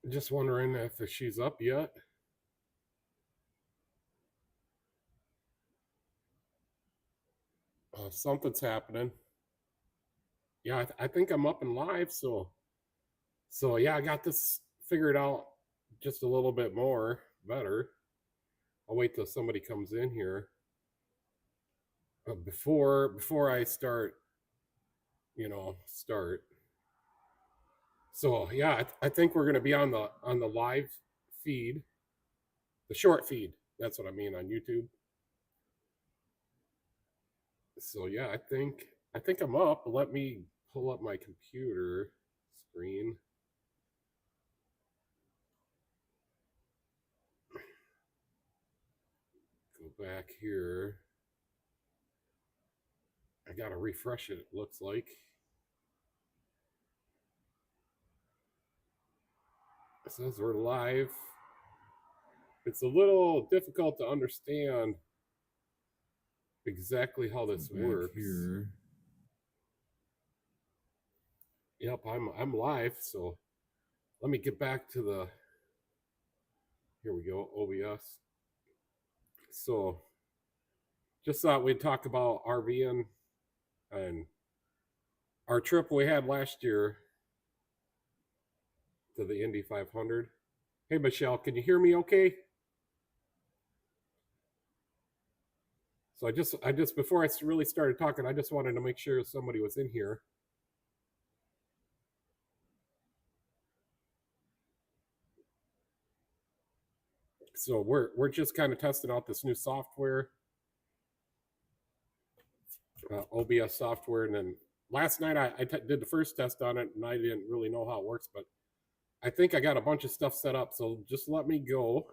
Just wondering if she's up yet. Something's happening. Yeah, I think I'm up and live. So yeah, I got this figured out just a little bit more better. I'll wait till somebody comes in here. Before I start, start. So yeah, I think we're gonna be on the live feed, the short feed. That's what I mean on YouTube. So yeah, I think I'm up. Let me pull up my computer screen. Go back here. I gotta refresh it. It looks like it says we're live. It's a little difficult to understand exactly how this works. Here. Yep, I'm live. So let me get back to the. Here we go, OBS. So just thought we'd talk about RVing and our trip we had last year to the Indy 500. Hey Michelle, can you hear me okay? So I just before I really started talking, I just wanted to make sure somebody was in here. So we're just kind of testing out this new software, OBS software, and then last night I did the first test on it, and I didn't really know how it works, but I think I got a bunch of stuff set up. So just let me go.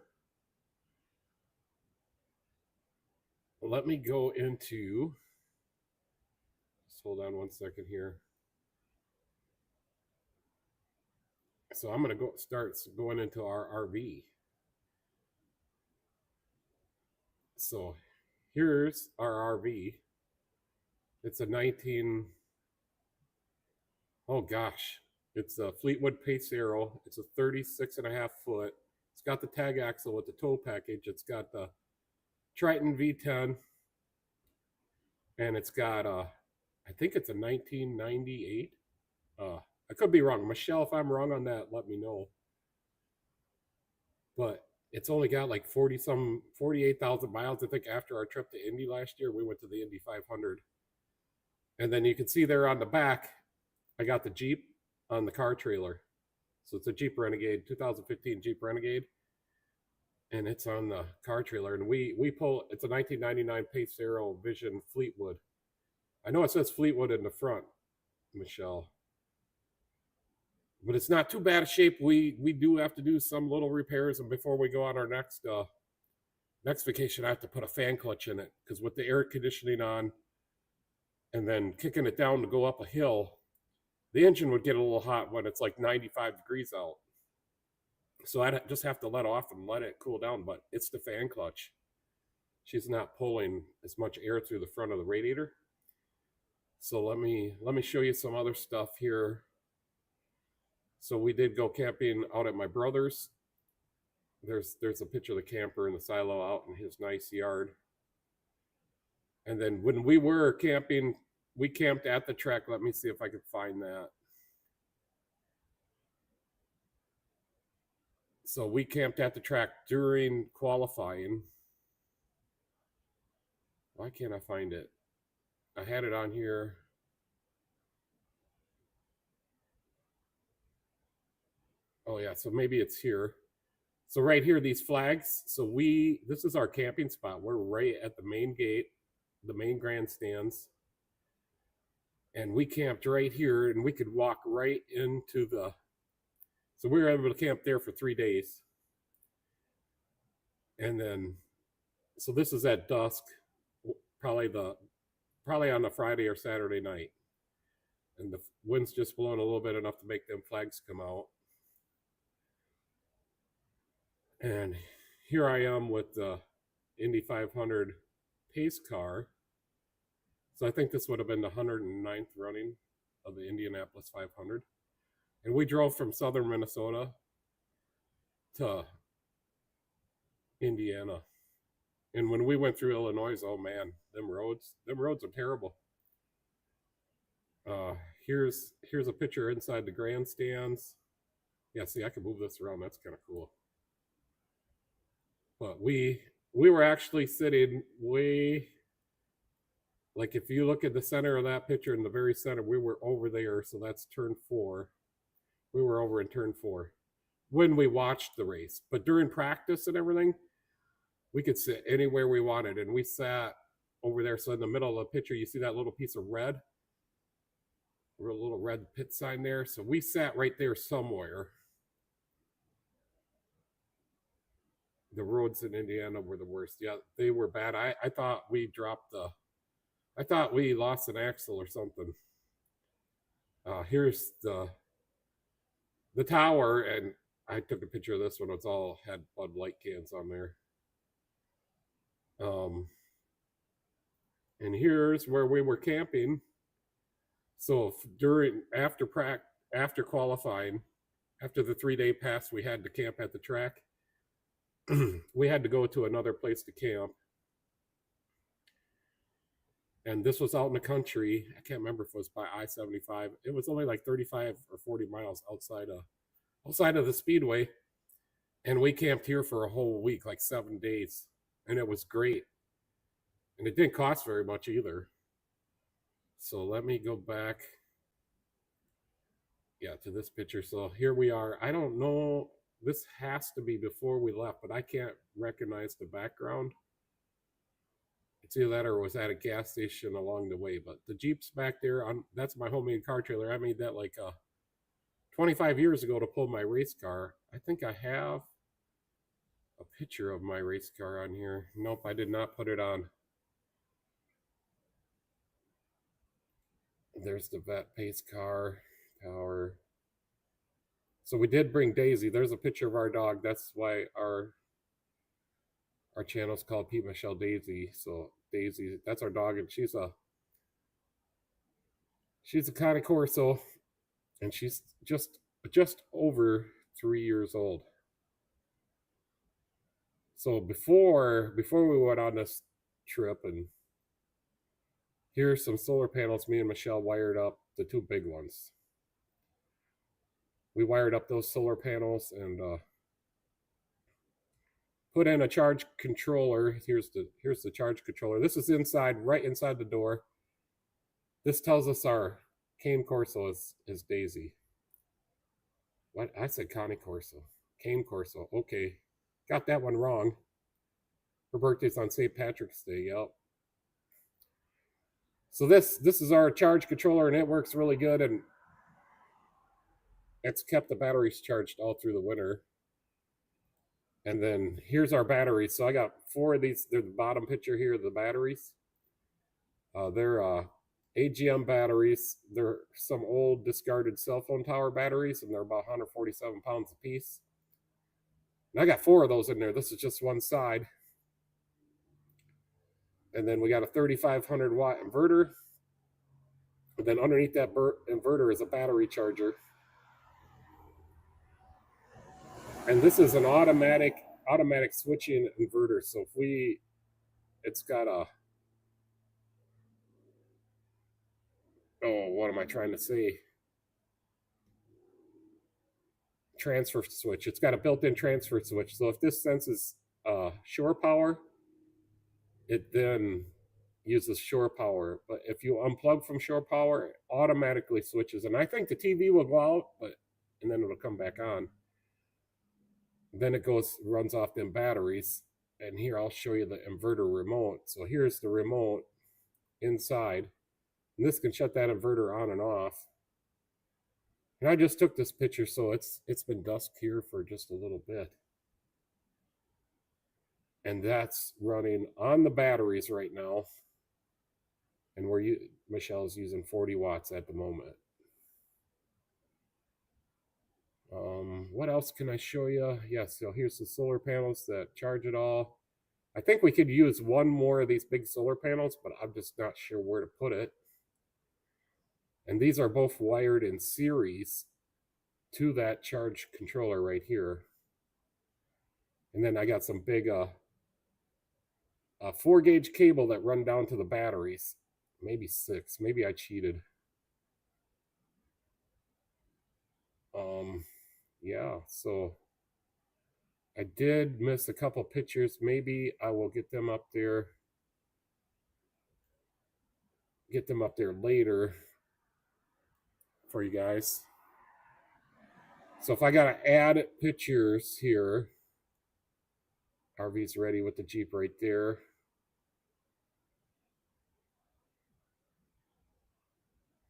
Let me go into. Just hold on one second here. So I'm gonna start going into our RV. So here's our RV. It's a 19. Oh gosh, it's a Fleetwood Pace Arrow. It's a 36.5 foot. It's got the tag axle with the tow package. It's got the Triton V10, and it's got I think it's a 1998. I could be wrong. Michelle, if I'm wrong on that, let me know. But it's only got like 48,000 miles. I think after our trip to Indy last year, we went to the Indy 500. And then you can see there on the back, I got the Jeep on the car trailer. So it's a Jeep Renegade, 2015 Jeep Renegade. And it's on the car trailer. And we pull, it's a 1999 Pace Arrow Vision Fleetwood. I know it says Fleetwood in the front, Michelle, but it's not too bad a shape. We do have to do some little repairs, and before we go on our next vacation, I have to put a fan clutch in it because with the air conditioning on and then kicking it down to go up a hill, the engine would get a little hot when it's like 95 degrees out. So I just have to let off and let it cool down. But it's the fan clutch. She's not pulling as much air through the front of the radiator. So let me show you some other stuff here. So we did go camping out at my brother's. There's a picture of the camper and the silo out in his nice yard. And then when we were camping, we camped at the track. Let me see if I can find that. So we camped at the track during qualifying. Why can't I find it? I had it on here. Oh yeah, so maybe it's here. So right here, these flags. So this is our camping spot. We're right at the main gate, the main grandstands. And we camped right here, and we could walk right into the. So we were able to camp there for 3 days. And then, so this is at dusk, probably on a Friday or Saturday night. And the wind's just blowing a little bit enough to make them flags come out. And here I am with the Indy 500 pace car. So I think this would have been the 109th running of the Indianapolis 500. And we drove from southern Minnesota to Indiana. And when we went through Illinois, oh man, them roads are terrible. Uh, here's a picture inside the grandstands. Yeah, see, I can move this around. That's kind of cool. But we were actually sitting way, like if you look at the center of that picture in the very center, we were over there. So that's turn 4. We were over in turn 4 when we watched the race. But during practice and everything, we could sit anywhere we wanted, and we sat over there. So in the middle of the picture, you see that little piece of red, a little red pit sign there. So we sat right there somewhere. The roads in Indiana were the worst. Yeah, they were bad. I thought we dropped the, I thought we lost an axle or something. Here's the tower, and I took a picture of this one. It's all had Bud Light cans on there. And here's where we were camping. So during after qualifying, after the 3-day pass, we had to camp at the track. We had to go to another place to camp, and this was out in the country. I can't remember if it was by I-75. It was only like 35 or 40 miles outside of the speedway, and we camped here for a whole week, like 7 days, and it was great, and it didn't cost very much either. So let me go back, yeah, to this picture. So here we are. I don't know, this has to be before we left, but I can't recognize the background. It's either that or it was at a gas station along the way. But the Jeep's back there. That's my homemade car trailer. I made that like 25 years ago to pull my race car. I think I have a picture of my race car on here. Nope, I did not put it on. There's the vet pace car power. So we did bring Daisy. There's a picture of our dog. That's why our channel's called PeteMichelleDaisy. So Daisy, that's our dog, and she's a Cane Corso, and she's just over 3 years old. So before we went on this trip, and here's some solar panels me and Michelle wired up, the 2 big ones. We wired up those solar panels and put in a charge controller. Here's the charge controller. This is right inside the door. This tells us our Cane Corso is Daisy. What? I said Cane Corso. Cane Corso. Okay. Got that one wrong. Her birthday's on St. Patrick's Day. Yep. So this is our charge controller, and it works really good, and it's kept the batteries charged all through the winter. And then here's our batteries. So I got 4 of these. They're the bottom picture here, the batteries. They're AGM batteries. They're some old discarded cell phone tower batteries, and they're about 147 pounds a piece. And I got 4 of those in there. This is just one side. And then we got a 3,500 watt inverter. And then underneath that inverter is a battery charger. And this is an automatic switching inverter. So if it's got a, what am I trying to say? Transfer switch. It's got a built-in transfer switch. So if this senses shore power, it then uses shore power. But if you unplug from shore power, it automatically switches. And I think the TV will go out, and then it'll come back on. Then it runs off them batteries. And here I'll show you the inverter remote. So here's the remote inside. And this can shut that inverter on and off. And I just took this picture, so it's been dusk here for just a little bit. And that's running on the batteries right now. And Michelle's using 40 watts at the moment. What else can I show you? Yes, so here's the solar panels that charge it all. I think we could use one more of these big solar panels, but I'm just not sure where to put it. And these are both wired in series to that charge controller right here. And then I got some big 4-gauge cable that run down to the batteries. Maybe 6. Maybe I cheated. Yeah, so I did miss a couple pictures. Maybe I will get them up there. Get them up there later for you guys. So if I gotta add pictures here, RV's ready with the Jeep right there.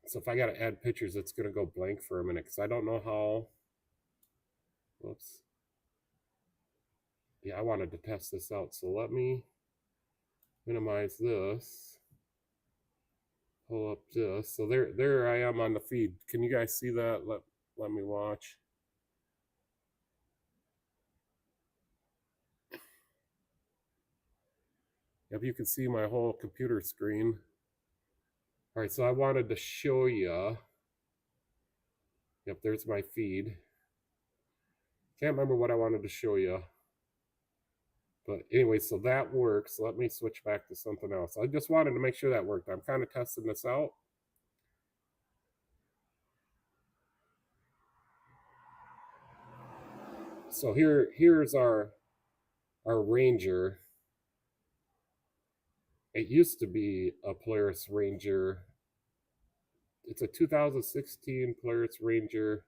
So if I gotta add pictures, it's gonna go blank for a minute because I don't know how. Whoops. Yeah, I wanted to test this out. So let me minimize this. Pull up this. So there I am on the feed. Can you guys see that? Let me watch. If you can see my whole computer screen. All right, so I wanted to show you. Yep, there's my feed. Can't remember what I wanted to show you. But anyway, so that works. Let me switch back to something else. I just wanted to make sure that worked. I'm kind of testing this out. So here's our Ranger. It used to be a Polaris Ranger. It's a 2016 Polaris Ranger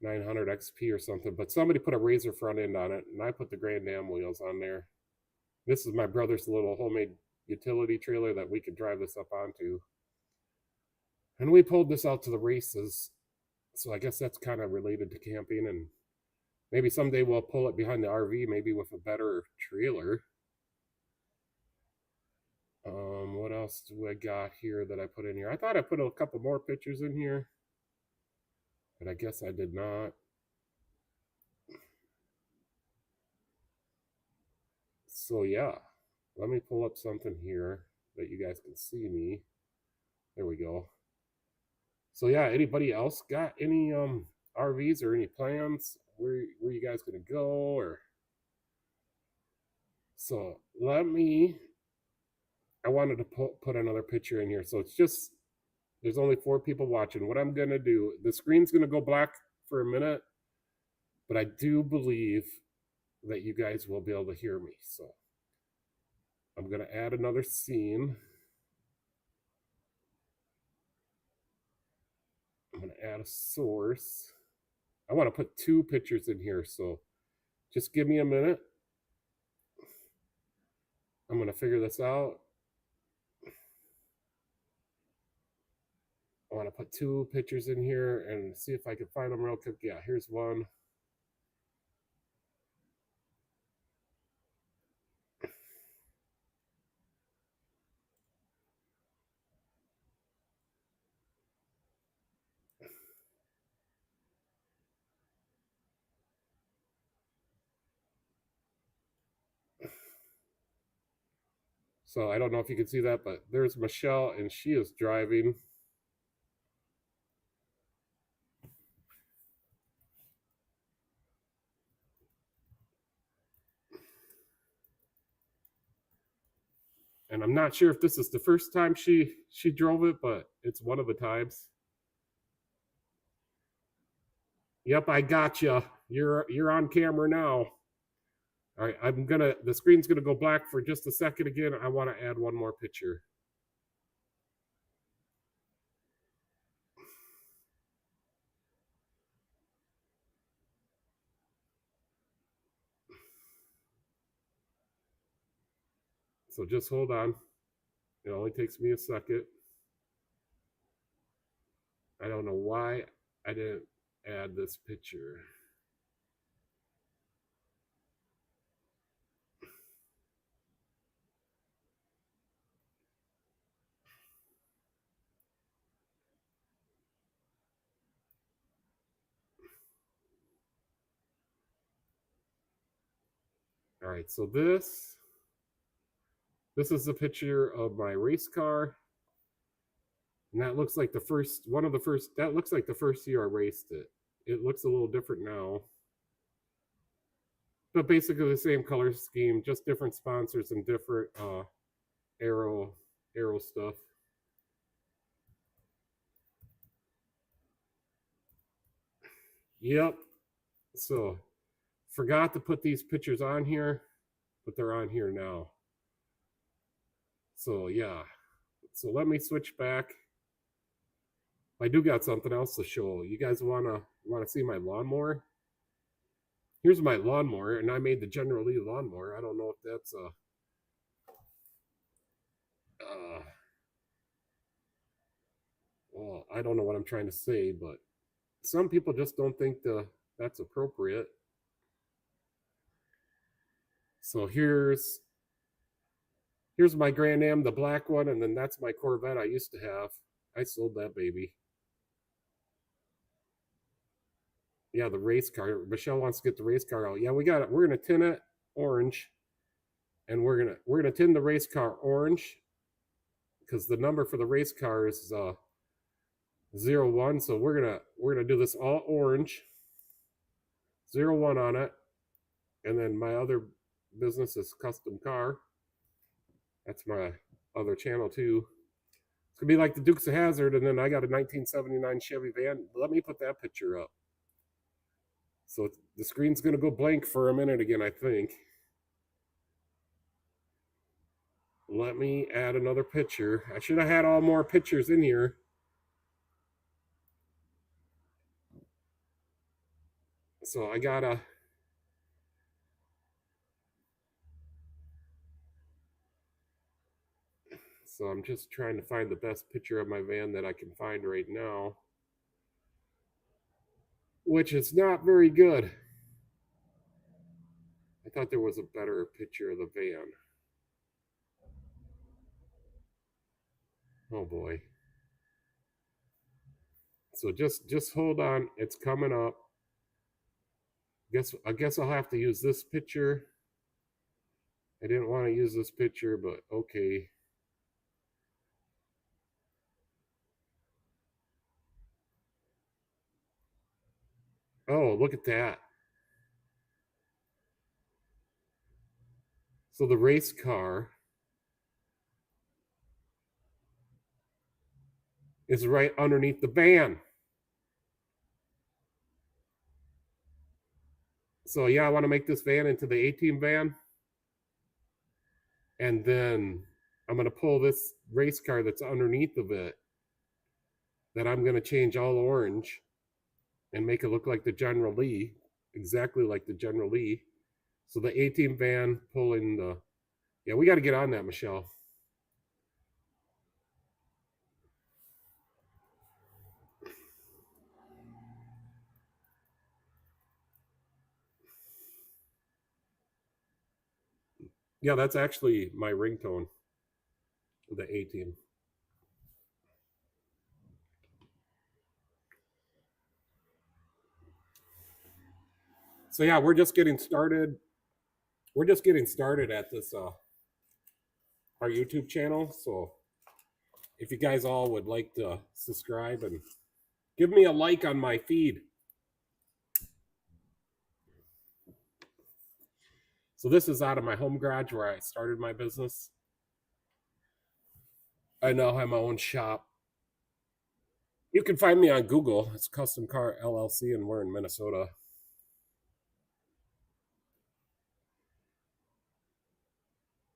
900 XP or something, but somebody put a Razor front end on it, and I put the Grand Am wheels on there. This is my brother's little homemade utility trailer that we could drive this up onto. And we pulled this out to the races. So I guess that's kind of related to camping, and maybe someday we'll pull it behind the RV, maybe with a better trailer. What else do I got here that I put in here? I thought I put a couple more pictures in here, but I guess I did not. So yeah, let me pull up something here that you guys can see me. There we go. So yeah, anybody else got any RVs or any plans? Where you guys gonna go? Or so let me. I wanted to put another picture in here. So it's just, there's only 4 people watching. What I'm going to do, the screen's going to go black for a minute, but I do believe that you guys will be able to hear me. So I'm going to add another scene. I'm going to add a source. I want to put 2 pictures in here. So just give me a minute. I'm going to figure this out. I want to put 2 pictures in here and see if I can find them real quick. Yeah, here's one. So I don't know if you can see that, but there's Michelle, and she is driving. And I'm not sure if this is the first time she drove it, but it's one of the times. Yep, I got you. You're on camera now. All right, the screen's gonna go black for just a second again. I want to add one more picture. So just hold on. It only takes me a second. I don't know why I didn't add this picture. All right, so this is a picture of my race car. And that looks like that looks like the first year I raced it. It looks a little different now. but basically the same color scheme, just different sponsors and different arrow stuff. Yep. So forgot to put these pictures on here, but they're on here now. So yeah. So let me switch back. I do got something else to show. You guys wanna see my lawnmower? Here's my lawnmower, and I made the General Lee lawnmower. I don't know if that's well, I don't know what I'm trying to say, but some people just don't think that's appropriate. So here's my Grand Am, the black one, and then that's my Corvette I used to have. I sold that baby. Yeah, the race car. Michelle wants to get the race car out. Yeah, we got it. We're gonna tint it orange, and we're gonna tint the race car orange because the number for the race car is 01. So we're gonna do this all orange, 01 on it, and then my other business is custom car. That's my other channel too. It's gonna be like the Dukes of Hazzard, and then I got a 1979 Chevy van. Let me put that picture up. So the screen's gonna go blank for a minute again, I think. Let me add another picture. I should have had all more pictures in here. So I gotta. So I'm just trying to find the best picture of my van that I can find right now, which is not very good. I thought there was a better picture of the van. Oh boy. So just hold on, it's coming up. I guess I'll have to use this picture. I didn't want to use this picture, but okay. Oh, look at that. So the race car is right underneath the van. So yeah, I want to make this van into the A-Team van. And then I'm going to pull this race car that's underneath of it that I'm going to change all orange and make it look like the General Lee, exactly like the General Lee. So the A-Team van pulling the, yeah, we got to get on that, Michelle. Yeah, that's actually my ringtone, the A-Team. So yeah, we're just getting started. We're just getting started at this our YouTube channel. So if you guys all would like to subscribe and give me a like on my feed. So this is out of my home garage where I started my business. I now have my own shop. You can find me on Google. It's Custom Car LLC, and we're in Minnesota.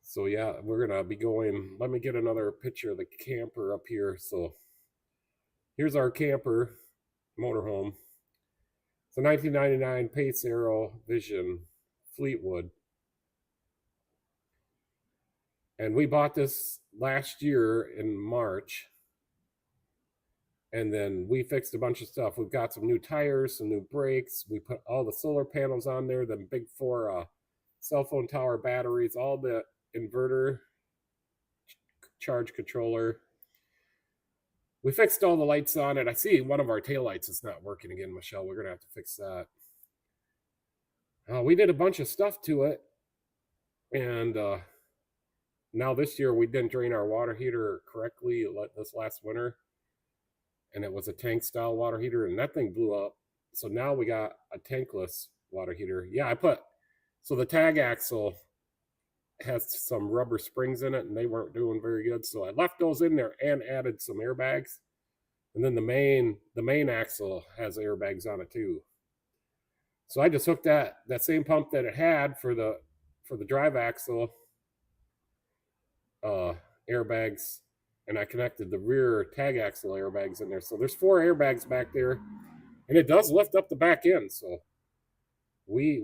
So yeah, we're gonna be going. Let me get another picture of the camper up here. So here's our camper motorhome. It's a 1999 Pace Aero Vision Fleetwood. And we bought this last year in March. And then we fixed a bunch of stuff. We've got some new tires, some new brakes. We put all the solar panels on there, the big 4 cell phone tower batteries, all the inverter, charge controller. We fixed all the lights on it. I see one of our taillights is not working again, Michelle. We're going to have to fix that. We did a bunch of stuff to it. And now this year we didn't drain our water heater correctly this last winter. And it was a tank style water heater, and that thing blew up. So now we got a tankless water heater. Yeah, So the tag axle has some rubber springs in it, and they weren't doing very good. So I left those in there and added some airbags. And then the main axle has airbags on it too. So I just hooked that same pump that it had for the drive axle uh, airbags, and I connected the rear tag axle airbags in there. So there's 4 airbags back there, and it does lift up the back end. So we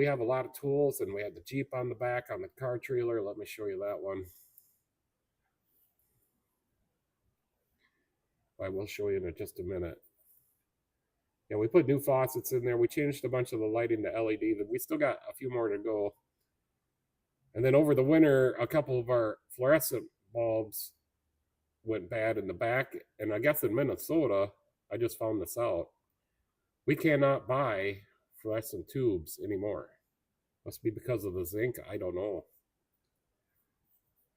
have a lot of tools, and we have the Jeep on the back on the car trailer. Let me show you that one. I will show you in just a minute. Yeah, we put new faucets in there. We changed a bunch of the lighting to LED. We still got a few more to go. And then over the winter, a couple of our fluorescent bulbs went bad in the back. And I guess in Minnesota, I just found this out, we cannot buy fluorescent tubes anymore. Must be because of the zinc. I don't know.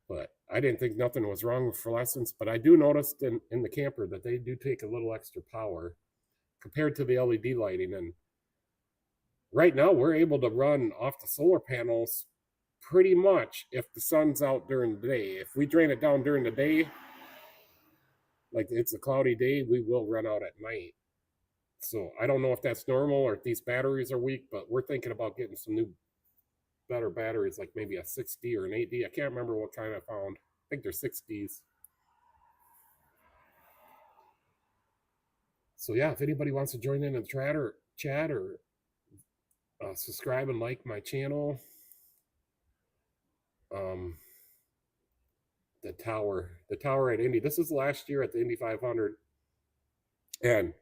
But I didn't think nothing was wrong with fluorescents. But I do notice in the camper that they do take a little extra power compared to the LED lighting. And right now, we're able to run off the solar panels pretty much if the sun's out during the day. If we drain it down during the day, like it's a cloudy day, we will run out at night. So I don't know if that's normal or if these batteries are weak, but we're thinking about getting some new better batteries, like maybe a 6D or an 8D. I can't remember what kind I found. I think they're 6Ds. So yeah, if anybody wants to join in the chat or subscribe and like my channel. The tower at Indy. This is last year at the Indy 500, and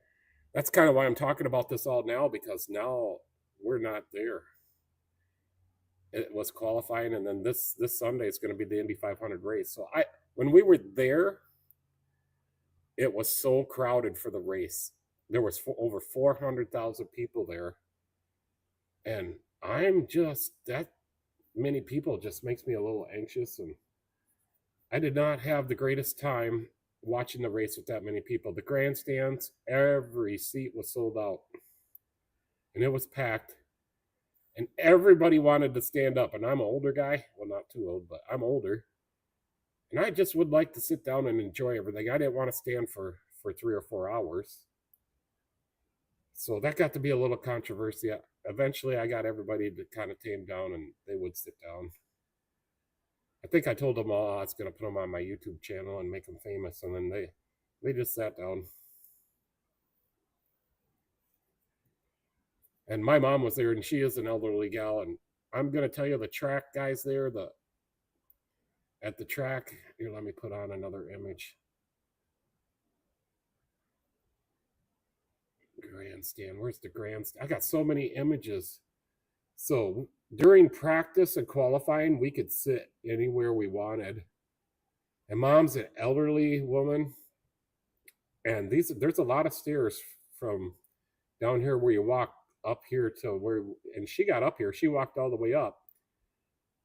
that's kind of why I'm talking about this all now, because now we're not there. It was qualifying, and then this Sunday is going to be the Indy 500 race. So when we were there, it was so crowded for the race. There was over 400,000 people there, and I'm just, that many people just makes me a little anxious, and I did not have the greatest time watching the race with that many people. The grandstands, every seat was sold out, and it was packed, and everybody wanted to stand up. And I'm an older guy. Well, not too old, but I'm older, and I just would like to sit down and enjoy everything. I didn't want to stand for 3 or 4 hours. So that got to be a little controversy. Eventually, I got everybody to kind of tame down, and they would sit down. I think I told them all I was going to put them on my YouTube channel and make them famous, and then they just sat down. And my mom was there, and she is an elderly gal, and I'm going to tell you, the track guys there, at the track, here, let me put on another image. Grandstand, where's the grandstand? I got so many images. So during practice and qualifying, we could sit anywhere we wanted. And Mom's an elderly woman, and there's a lot of stairs from down here where you walk up here to where, and she got up here, she walked all the way up.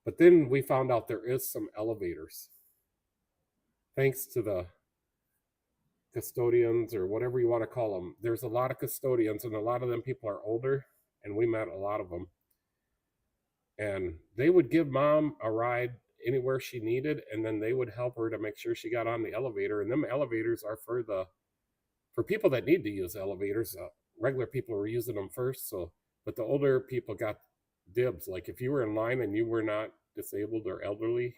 But then we found out there is some elevators. Thanks to the custodians, or whatever you want to call them. There's a lot of custodians, and a lot of them people are older, and we met a lot of them. And they would give Mom a ride anywhere she needed, and then they would help her to make sure she got on the elevator. And them elevators are for people that need to use elevators. Regular people were using them first, but the older people got dibs. Like if you were in line and you were not disabled or elderly,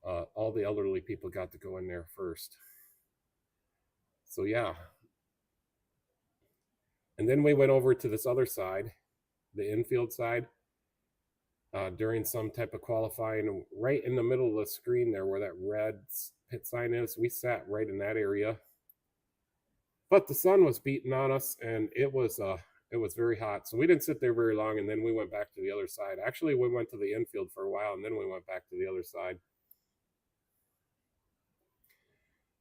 all the elderly people got to go in there first. So yeah. And then we went over to this other side, the infield side, during some type of qualifying, right in the middle of the screen there where that red pit sign is. We sat right in that area. But the sun was beating on us, and it was very hot. So we didn't sit there very long, and then we went back to the other side. Actually, we went to the infield for a while, and then we went back to the other side.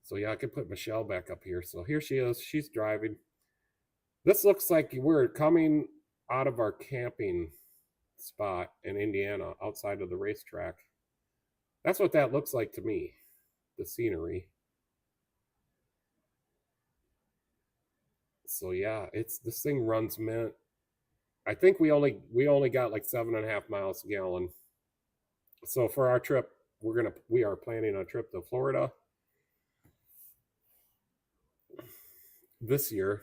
So yeah, I could put Michelle back up here. So here she is. She's driving. This looks like we're coming out of our camping spot in Indiana outside of the racetrack. That's what that looks like to me, the scenery. So yeah, this thing runs mint. I think we only got like 7.5 miles a gallon. So for our trip, we are planning a trip to Florida this year,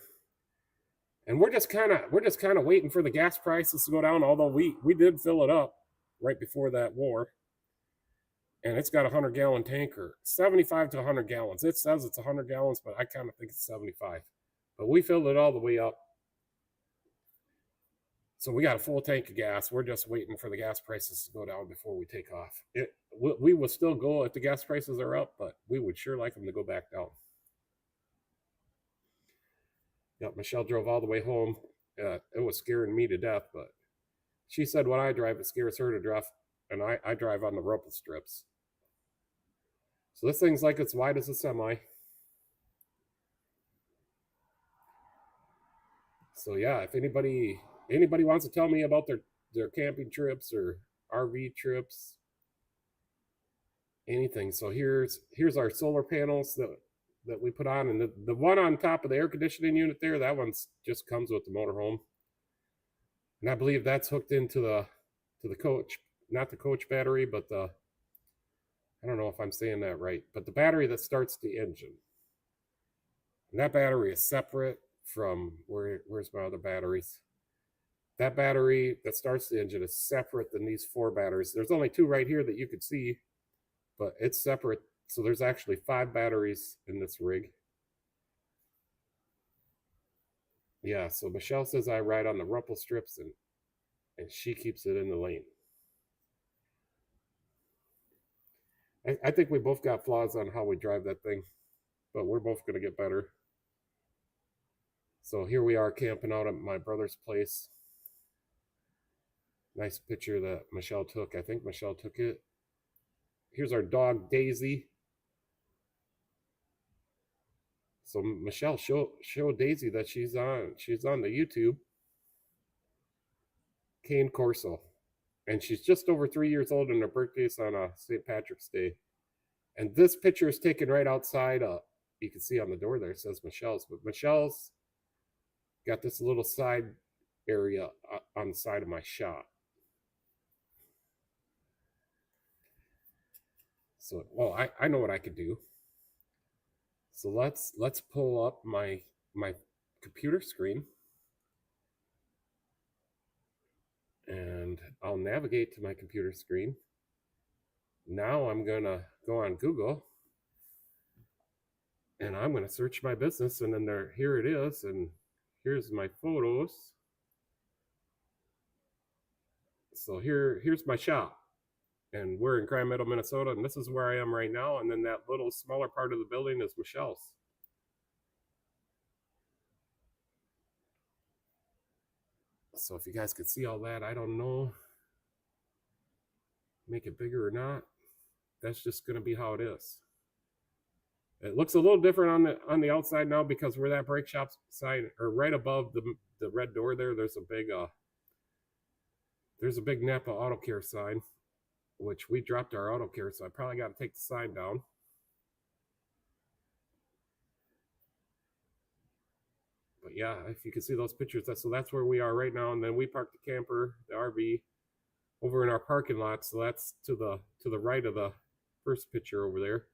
and we're just kind of waiting for the gas prices to go down. Although we did fill it up right before that war, and it's got a 100-gallon tanker, 75 to 100 gallons. It says it's 100 gallons, but I kind of think it's 75. But we filled it all the way up. So we got a full tank of gas. We're just waiting for the gas prices to go down before we take off. We will still go if the gas prices are up, but we would sure like them to go back down. Yep, Michelle drove all the way home. It was scaring me to death, but she said when I drive, it scares her to death, and I drive on the rumple strips. So this thing's like it's wide as a semi. So yeah, if anybody wants to tell me about their camping trips or RV trips, anything. So here's our solar panels that we put on, and the one on top of the air conditioning unit there, that one's just comes with the motorhome, and I believe that's hooked into the coach, not the coach battery, but I don't know if I'm saying that right, but the battery that starts the engine, and that battery is separate from where's my other batteries. That battery that starts the engine is separate than these 4 batteries. There's only 2 right here that you could see, but it's separate. So there's actually 5 batteries in this rig. Yeah, so Michelle says I ride on the rumple strips, and she keeps it in the lane. I think we both got flaws on how we drive that thing, but we're both going to get better. So here we are camping out at my brother's place. Nice picture that Michelle took. I think Michelle took it. Here's our dog, Daisy. So Michelle, show Daisy that she's on the YouTube. Cane Corso. And she's just over 3 years old, and her birthday's on St. Patrick's Day. And this picture is taken right outside. You can see on the door there, it says Michelle's. But Michelle's got this little side area on the side of my shop. So, well, I know what I could do. So let's pull up my computer screen, and I'll navigate to my computer screen. Now I'm gonna go on Google, and I'm gonna search my business, and then here it is, and here's my photos. So here's my shop, and we're in Grand Meadow, Minnesota, and this is where I am right now. And then that little smaller part of the building is Michelle's. So if you guys could see all that, I don't know, make it bigger or not. That's just going to be how it is. It looks a little different on the outside now because where that brake shop sign, or right above the red door there, there's a big Napa Auto Care sign, which we dropped our auto care, so I probably got to take the sign down. But yeah, if you can see those pictures, so that's where we are right now. And then we parked the camper, the RV, over in our parking lot. So that's to the right of the first picture over there.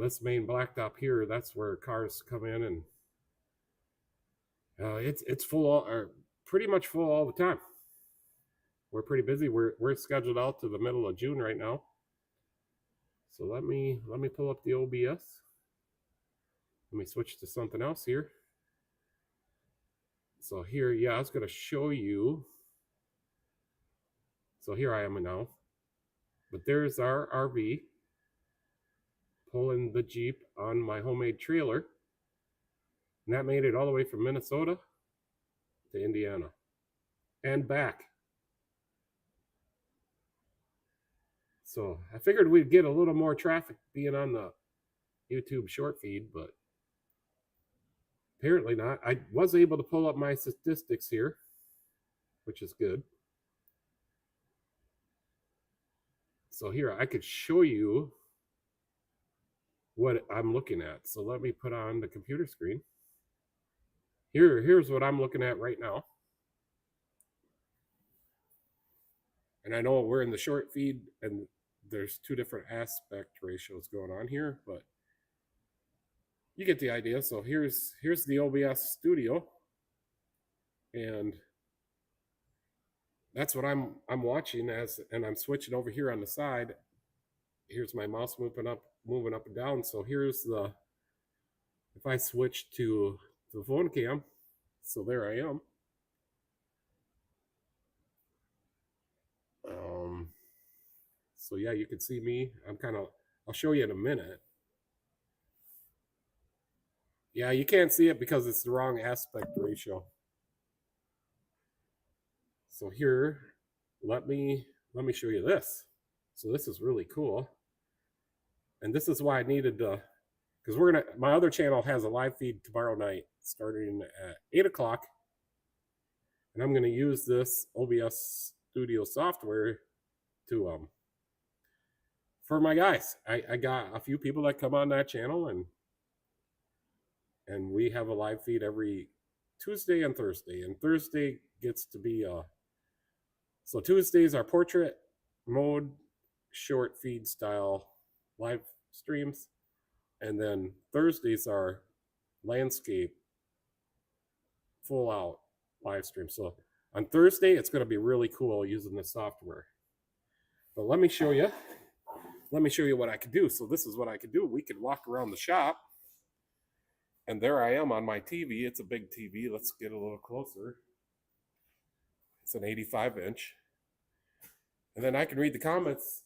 This main blacktop here, that's where cars come in, and it's full, or pretty much full all the time. We're pretty busy. We're scheduled out to the middle of June right now. So let me pull up the OBS. Let me switch to something else here. So here, yeah, I was going to show you. So here I am now. But there's our RV pulling the Jeep on my homemade trailer. And that made it all the way from Minnesota to Indiana and back. So I figured we'd get a little more traffic being on the YouTube short feed, but apparently not. I was able to pull up my statistics here, which is good. So here I could show you what I'm looking at. So let me put on the computer screen. Here's what I'm looking at right now. And I know we're in the short feed and there's two different aspect ratios going on here, but you get the idea. So here's the OBS studio, and that's what I'm watching as, and I'm switching over here on the side. Here's my mouse moving up and down. So here's the, if I switch to the phone cam, so there I am. So yeah, you can see me. I'll show you in a minute. Yeah, you can't see it because it's the wrong aspect ratio. So here, let me show you this. So this is really cool. And this is why I needed to, because my other channel has a live feed tomorrow night starting at 8 o'clock. And I'm gonna use this OBS Studio software to for my guys. I got a few people that come on that channel, and we have a live feed every Tuesday and Thursday. And Thursday gets to be so Tuesdays are portrait mode, short feed style live streams, and then Thursdays are landscape full out live stream. So on Thursday, it's going to be really cool using this software. But let me show you what I could do. So this is what I could do. We could walk around the shop, and there I am on my TV. It's a big TV. Let's get a little closer. It's an 85-inch. And then I can read the comments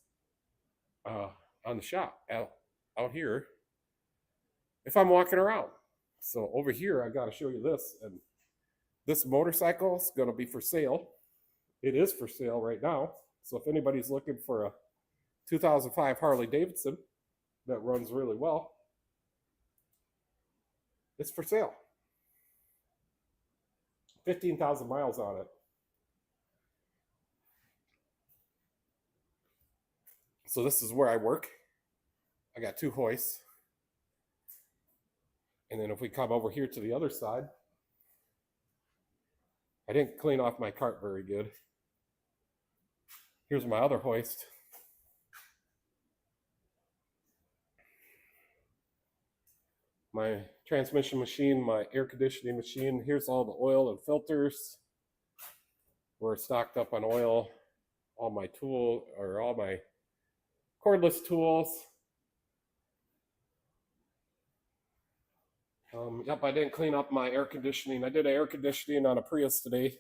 on the shop out here if I'm walking around. So over here, I got to show you this. And this motorcycle is going to be for sale. It is for sale right now. So if anybody's looking for a 2005 Harley Davidson that runs really well, it's for sale. 15,000 miles on it. So this is where I work. I got 2 hoists. And then if we come over here to the other side, I didn't clean off my cart very good. Here's my other hoist. My transmission machine, my air conditioning machine. Here's all the oil and filters. We're stocked up on oil. All my cordless tools. Yep, I didn't clean up my air conditioning. I did air conditioning on a Prius today.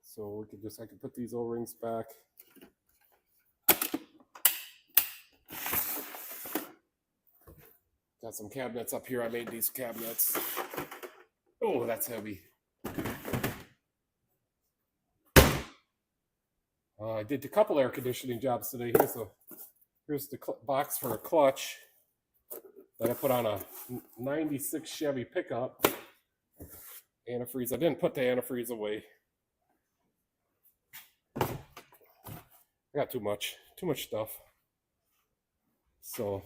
So I can put these O-rings back. Got some cabinets up here. I made these cabinets. Oh, that's heavy. I did a couple air conditioning jobs today. Here's the box for a clutch that I put on a 96 Chevy pickup. Antifreeze. I didn't put the antifreeze away. I got too much stuff. So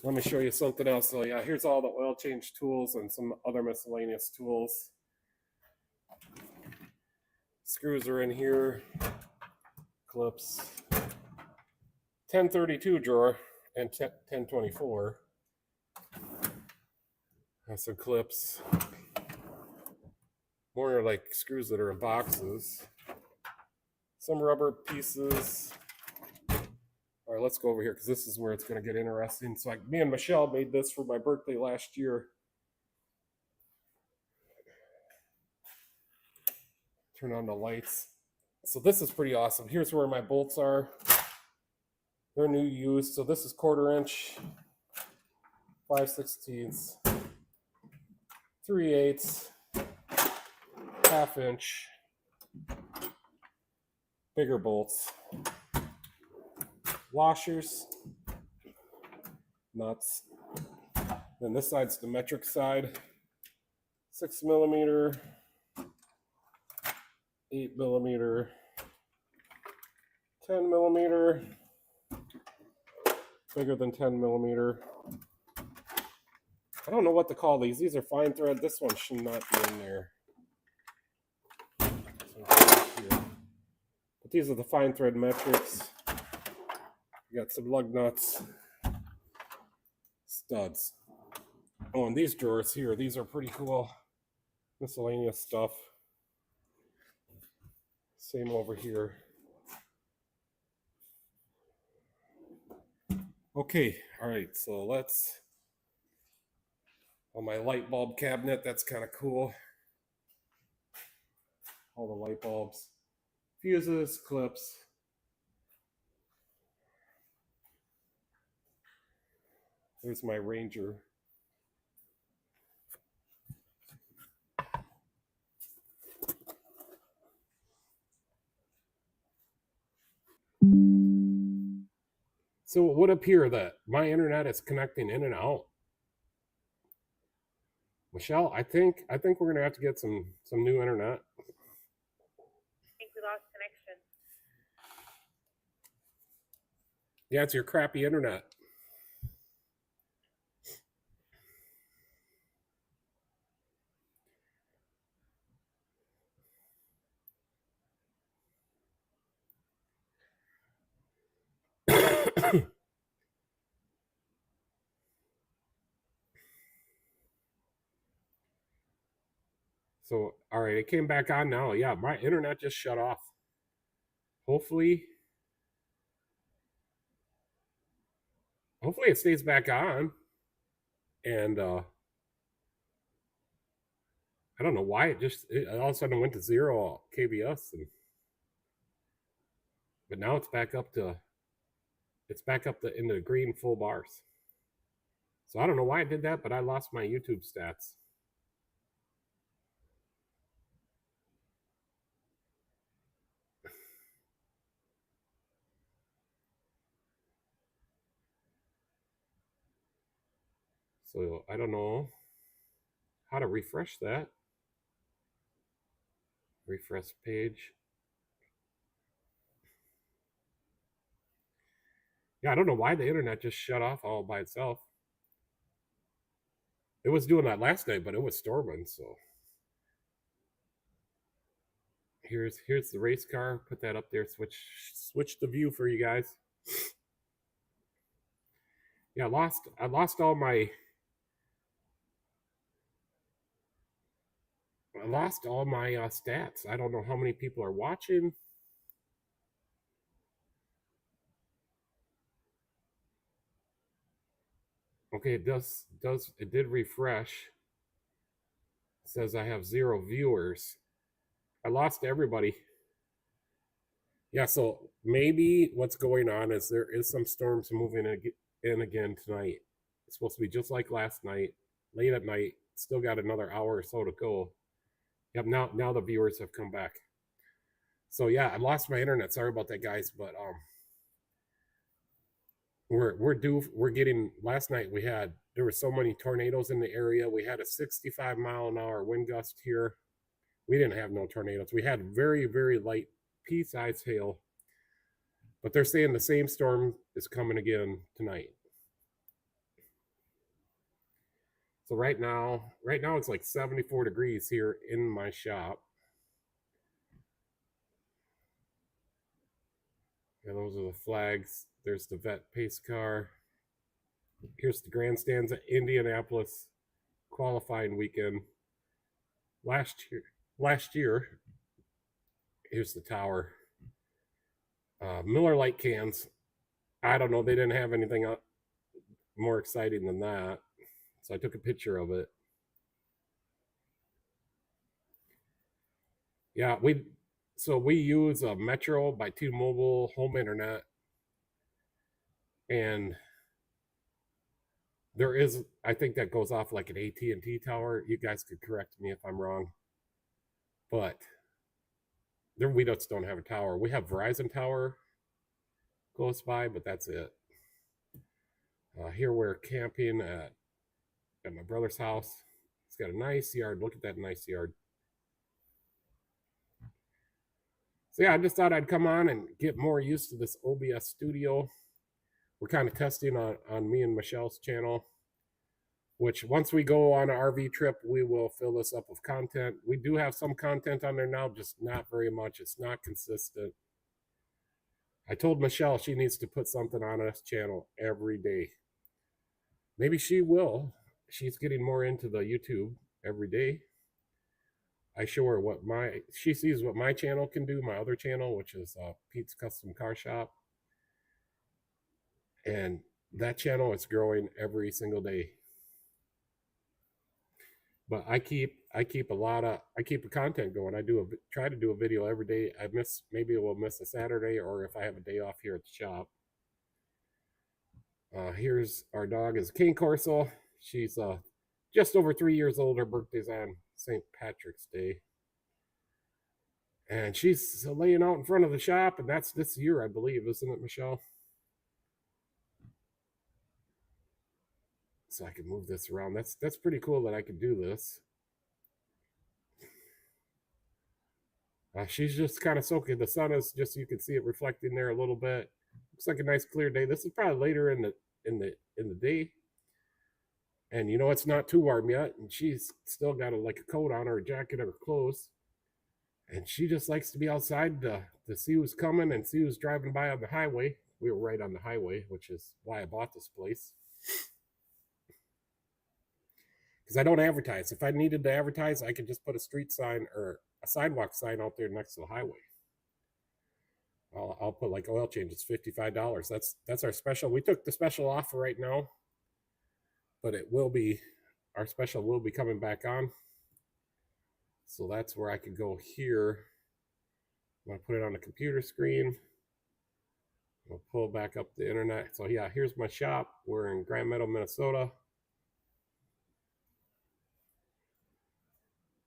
let me show you something else. So yeah, here's all the oil change tools and some other miscellaneous tools. Screws are in here. Clips. 1032 drawer and 1024. Have some clips. More like screws that are in boxes. Some rubber pieces. All right, let's go over here because this is where it's going to get interesting. So me and Michelle made this for my birthday last year. Turn on the lights. So this is pretty awesome. Here's where my bolts are. They're new used. So this is 1/4 inch, 5/16, 3/8, 1/2 inch, bigger bolts, washers, nuts. Then this side's the metric side, 6mm, 8mm, 10mm, bigger than 10mm. I don't know what to call these. These are fine thread. This one should not be in there. So But these are the fine thread metrics. You got some lug nuts, studs. Oh, and these drawers here, these are pretty cool. Miscellaneous stuff. Same over here. Okay, all right, so let's, on my light bulb cabinet, that's kind of cool. All the light bulbs, fuses, clips. There's my Ranger. So it would appear that my internet is connecting in and out. Michelle, I think we're gonna have to get some new internet. I think we lost connection. Yeah, it's your crappy internet. So, all right, it came back on now. Yeah, my internet just shut off. Hopefully it stays back on. And I don't know why it all of a sudden went to 0 kbs, but now it's back up to in the green full bars. So I don't know why I did that, but I lost my YouTube stats. So I don't know how to refresh that. Refresh page. Yeah, I don't know why the internet just shut off all by itself. It was doing that last night, but it was storming, so. Here's the race car. Put that up there. Switch the view for you guys. Yeah, I lost all my stats. I don't know how many people are watching. Okay, it did refresh. It says I have 0 viewers. I lost everybody. Yeah, so maybe what's going on is there is some storms moving in again tonight. It's supposed to be just like last night, late at night. Still got another hour or so to go. Yep, now the viewers have come back. So yeah, I lost my internet. Sorry about that, guys, but we're getting, last night there were so many tornadoes in the area. We had a 65-mile-an-hour wind gust here. We didn't have no tornadoes. We had very, very light pea-sized hail, but they're saying the same storm is coming again tonight. So right now it's like 74 degrees here in my shop. And those are the flags. There's the vet pace car. Here's the grandstands at Indianapolis qualifying weekend. Last year, here's the tower. Miller Lite cans. I don't know. They didn't have anything more exciting than that. So I took a picture of it. Yeah, we use a Metro by T-Mobile home internet. And there is, I think that goes off like an AT&T tower. You guys could correct me if I'm wrong. But we just don't have a tower. We have Verizon tower close by, but that's it. Here we're camping at my brother's house. It's got a nice yard. Look at that nice yard. So yeah, I just thought I'd come on and get more used to this OBS studio. We're kind of testing on me and Michelle's channel, which once we go on an RV trip, we will fill this up with content. We do have some content on there now, just not very much. It's not consistent. I told Michelle she needs to put something on this channel every day. Maybe she will. She's getting more into the YouTube every day. I show her what she sees what my channel can do, my other channel, which is Pete's Custom Car Shop. And that channel is growing every single day. But I keep a content going. Try to do a video every day. Maybe I will miss a Saturday, or if I have a day off here at the shop. Here's our dog is Cane Corso. She's just over 3 years old. Her birthday's on St. Patrick's Day. And she's laying out in front of the shop, and that's this year, I believe, isn't it, Michelle? So I can move this around. That's pretty cool that I can do this. She's just kind of soaking. The sun is just, you can see it reflecting there a little bit. Looks like a nice clear day. This is probably later in the day. And you know, it's not too warm yet, and she's still got like a coat on, or a jacket, or clothes. And she just likes to be outside to see who's coming and see who's driving by on the highway. We were right on the highway, which is why I bought this place. Because I don't advertise. If I needed to advertise, I could just put a street sign or a sidewalk sign out there next to the highway. I'll put like oil change. It's $55. That's our special. We took the special off for right now, but our special will be coming back on. So that's where I could go here. I'm gonna put it on the computer screen. I'll pull back up the internet. So yeah, here's my shop. We're in Grand Meadow, Minnesota.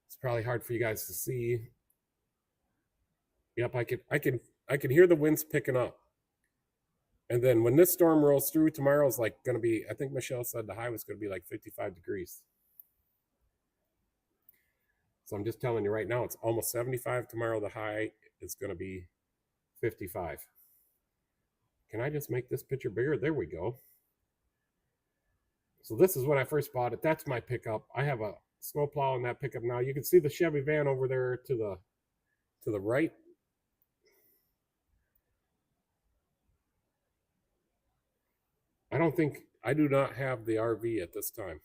It's probably hard for you guys to see. Yep, I can hear the winds picking up. And then when this storm rolls through, tomorrow's like going to be, I think Michelle said the high was going to be like 55 degrees. So I'm just telling you right now, it's almost 75. Tomorrow the high is going to be 55. Can I just make this picture bigger? There we go. So this is when I first bought it. That's my pickup. I have a snowplow in that pickup now. You can see the Chevy van over there to the right. I do not have the RV at this time.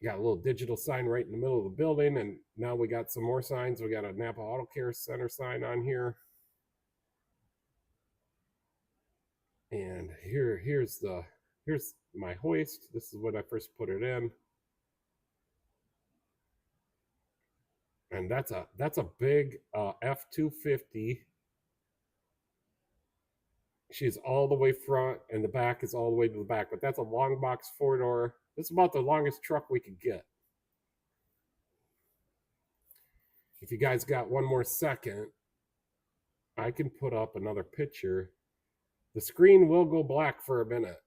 Got a little digital sign right in the middle of the building, and now we got some more signs. We got a Napa Auto Care Center sign on here. And here's my hoist. This is when I first put it in. And that's a big F-250. She's all the way front, and the back is all the way to the back. But that's a long box 4-door. This is about the longest truck we could get. If you guys got one more second, I can put up another picture. The screen will go black for a minute.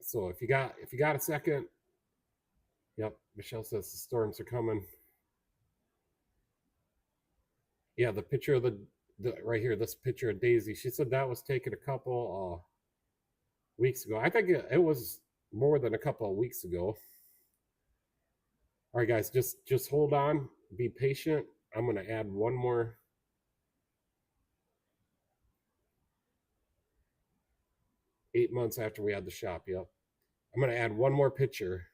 So if you got a second, yep, Michelle says the storms are coming. Yeah, the picture of the right here, this picture of Daisy. She said that was taken a couple weeks ago. I think it was more than a couple of weeks ago. All right, guys, just hold on, be patient. I'm gonna add one more. Eight months after we had the shop, yep. I'm gonna add one more picture.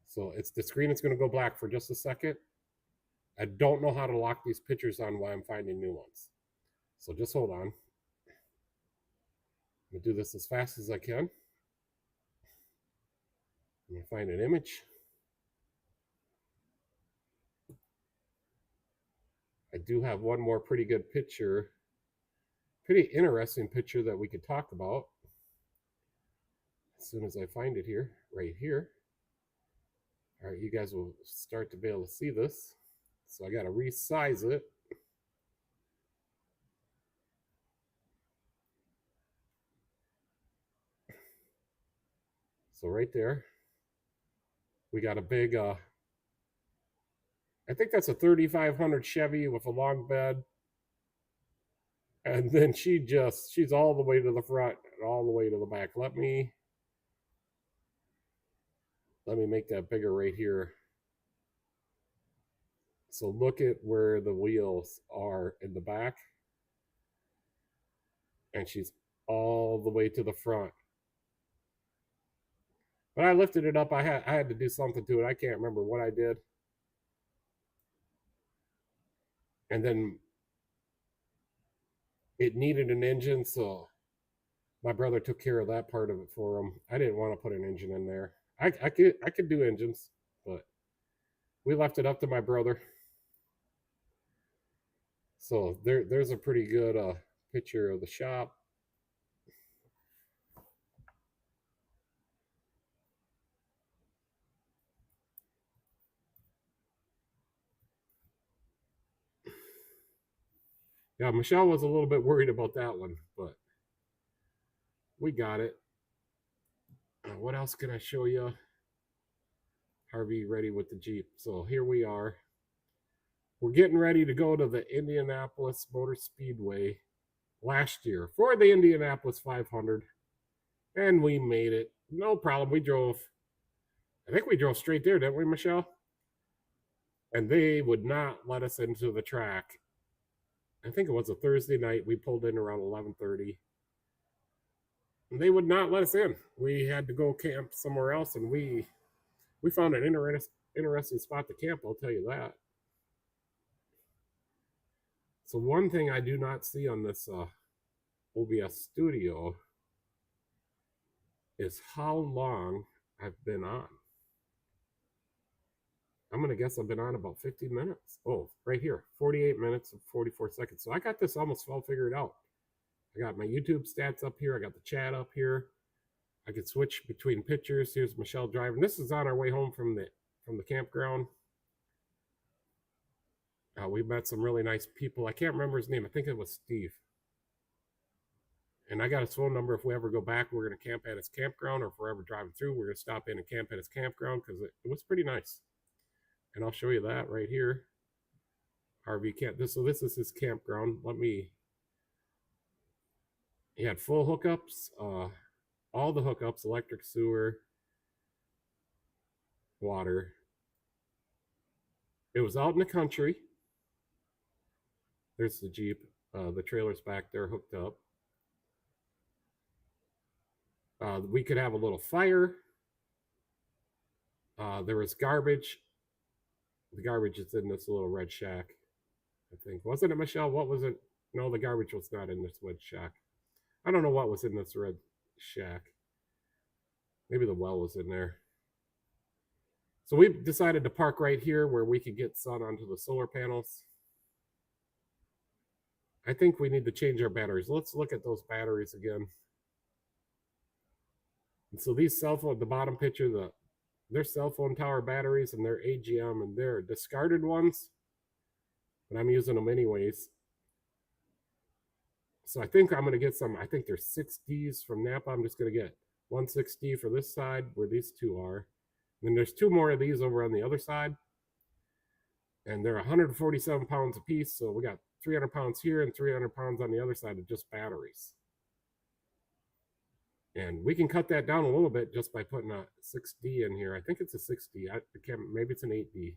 So the screen is gonna go black for just a second. I don't know how to lock these pictures on while I'm finding new ones. So just hold on. I'm gonna do this as fast as I can. I'm gonna find an image. I do have one more pretty good picture, pretty interesting picture that we could talk about. As soon as I find it here, right here. All right, you guys will start to be able to see this. So I gotta resize it. So right there, we got a big, I think that's a 3500 Chevy with a long bed. And then she's all the way to the front and all the way to the back. Let me make that bigger right here. So look at where the wheels are in the back, and she's all the way to the front. But I lifted it up. I had to do something to it. I can't remember what I did. And then it needed an engine, so my brother took care of that part of it for him. I didn't want to put an engine in there. I could do engines, but we left it up to my brother. So there's a pretty good picture of the shop. Yeah, Michelle was a little bit worried about that one, but we got it. What else can I show you? Harvey ready with the Jeep. So here we are. We're getting ready to go to the Indianapolis Motor Speedway last year for the Indianapolis 500. And we made it. No problem. I think we drove straight there, didn't we, Michelle? And they would not let us into the track. I think it was a Thursday night. We pulled in around 11:30. And they would not let us in. We had to go camp somewhere else, and we found an interesting spot to camp, I'll tell you that. So one thing I do not see on this OBS studio is how long I've been on. I'm going to guess I've been on about 50 minutes. Oh, right here, 48 minutes and 44 seconds. So I got this almost all figured out. I got my YouTube stats up here. I got the chat up here. I could switch between pictures. Here's Michelle driving. This is on our way home from the campground. We met some really nice people. I can't remember his name. I think it was Steve. And I got his phone number. If we ever go back, we're going to camp at his campground, or if we're ever driving through, we're going to stop in and camp at his campground because it was pretty nice. And I'll show you that right here. RV camp. So this is his campground. He had full hookups, all the hookups, electric, sewer, water. It was out in the country. There's the Jeep. The trailer's back there hooked up. We could have a little fire. There was garbage. The garbage is in this little red shack, I think. Wasn't it, Michelle? What was it? No, the garbage was not in this red shack. I don't know what was in this red shack. Maybe the well was in there. So we decided to park right here where we could get sun onto the solar panels. I think we need to change our batteries. Let's look at those batteries again. And so these cell phone, the bottom picture, they're cell phone tower batteries, and they're AGM, and they're discarded ones, but I'm using them anyways. So I think I'm going to get some, I think there's 6Ds from Napa. I'm just going to get one 6D for this side where these two are. And then there's two more of these over on the other side. And they're 147 pounds a piece. So we got 300 pounds here and 300 pounds on the other side of just batteries. And we can cut that down a little bit just by putting a 6D in here. I think it's a 6D. Maybe it's an 8D.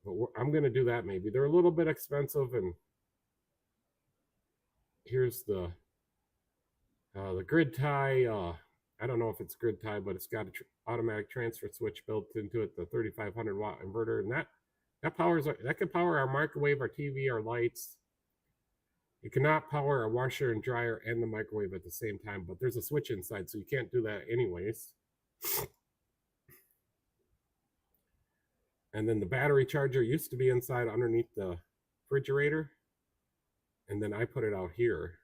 But I'm going to do that maybe. They're a little bit expensive. And here's the grid tie. I don't know if it's grid tie, but it's got an automatic transfer switch built into it, the 3,500 watt inverter. And that can power our microwave, our TV, our lights. It cannot power a washer and dryer and the microwave at the same time, but there's a switch inside, so you can't do that anyways. And then the battery charger used to be inside underneath the refrigerator. And then I put it out here.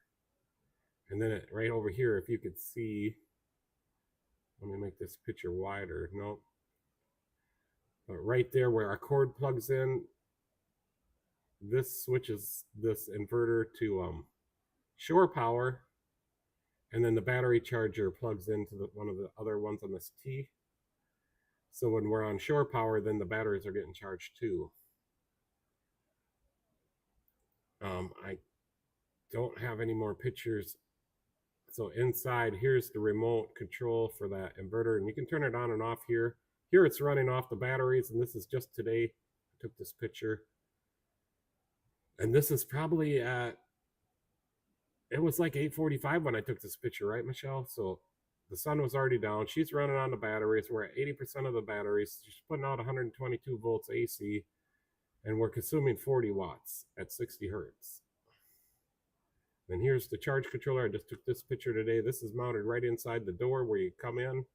And then right over here, if you could see, let me make this picture wider. Nope. But right there where our cord plugs in, this switches this inverter to shore power, and then the battery charger plugs into one of the other ones on this T. So when we're on shore power, then the batteries are getting charged too. I don't have any more pictures. So inside, here's the remote control for that inverter, and you can turn it on and off here. Here it's running off the batteries, and this is just today. took this picture. And this is probably it was like 8:45 when I took this picture, right, Michelle? So the sun was already down. She's running on the batteries. We're at 80% of the batteries. She's putting out 122 volts AC, and we're consuming 40 watts at 60 hertz. And here's the charge controller. I just took this picture today. This is mounted right inside the door where you come in.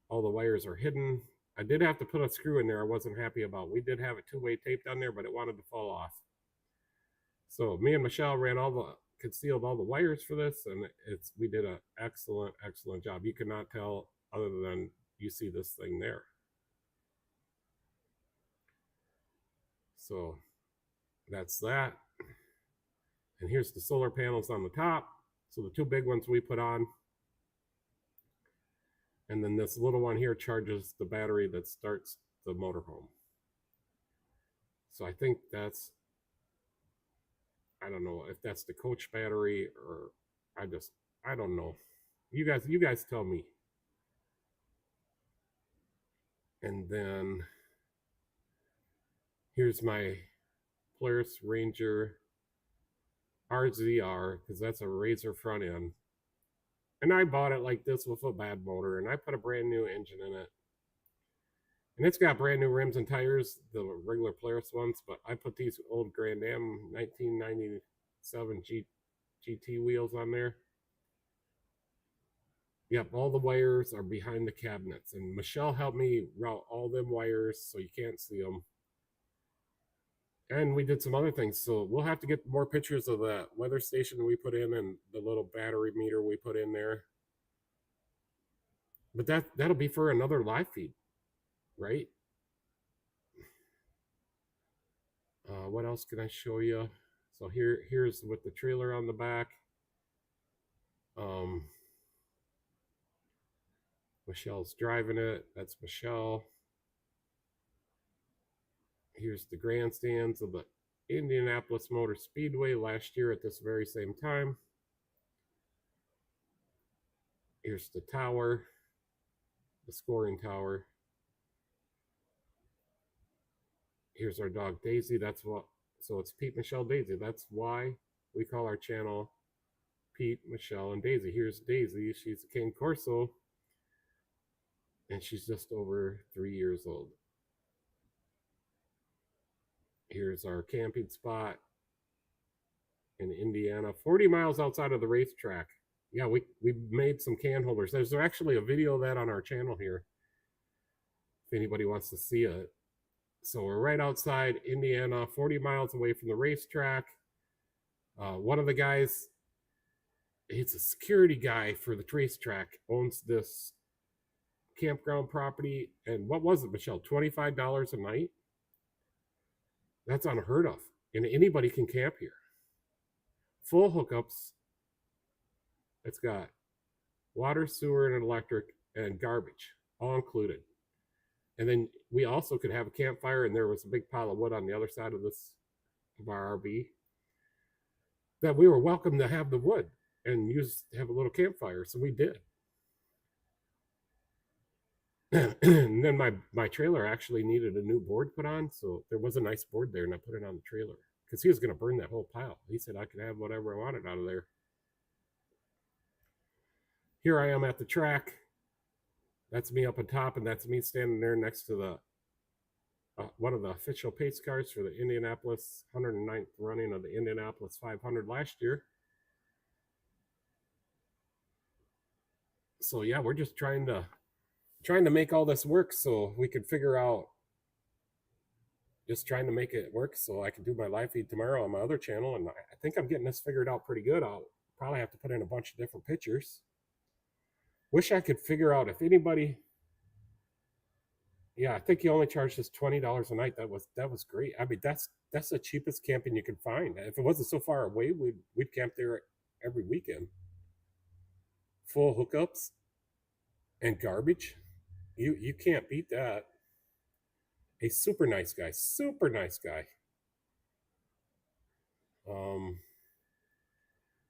All the wires are hidden. I did have to put a screw in there I wasn't happy about. We did have it two-way taped on there, but it wanted to fall off. So me and Michelle concealed all the wires for this, and we did an excellent job. You cannot tell other than you see this thing there. So that's that. And here's the solar panels on the top. So the two big ones we put on. And then this little one here charges the battery that starts the motorhome. So I think that's, I don't know if that's the coach battery or I don't know. You guys tell me. And then here's my Polaris Ranger RZR, because that's a Razor front end. And I bought it like this with a bad motor, and I put a brand new engine in it. And it's got brand new rims and tires, the regular Polaris ones, but I put these old Grand Am 1997 GT wheels on there. Yep, all the wires are behind the cabinets, and Michelle helped me route all them wires so you can't see them. And we did some other things, so we'll have to get more pictures of the weather station we put in and the little battery meter we put in there. But that'll be for another live feed, right? What else can I show you? So here's with the trailer on the back. Michelle's driving it. That's Michelle. Here's the grandstands of the Indianapolis Motor Speedway last year at this very same time. Here's the tower, the scoring tower. Here's our dog Daisy. So it's Pete, Michelle, Daisy. That's why we call our channel Pete, Michelle, and Daisy. Here's Daisy. She's a Cane Corso, and she's just over 3 years old. Here's our camping spot in Indiana, 40 miles outside of the racetrack. Yeah, we made some can holders. There's actually a video of that on our channel here, if anybody wants to see it. So we're right outside Indiana, 40 miles away from the racetrack. One of the guys, he's a security guy for the racetrack, owns this campground property. And what was it, Michelle? $25 a night? That's unheard of. And anybody can camp here. Full hookups. It's got water, sewer, and electric, and garbage, all included. And then we also could have a campfire, and there was a big pile of wood on the other side of our RV that we were welcome to have the wood and have a little campfire. So we did. And then my trailer actually needed a new board put on, so there was a nice board there, and I put it on the trailer because he was going to burn that whole pile. He said I could have whatever I wanted out of there. Here I am at the track. That's me up on top, and that's me standing there next to the one of the official pace cars for the Indianapolis 109th running of the Indianapolis 500 last year. So yeah, we're just trying to make all this work so we could figure out, just trying to make it work so I can do my live feed tomorrow on my other channel. And I think I'm getting this figured out pretty good. I'll probably have to put in a bunch of different pictures. Wish I could figure out if anybody, yeah, I think he only charged us $20 a night. That was great. I mean, that's the cheapest camping you can find. If it wasn't so far away, we'd camp there every weekend. Full hookups and garbage. You can't beat that. A super nice guy.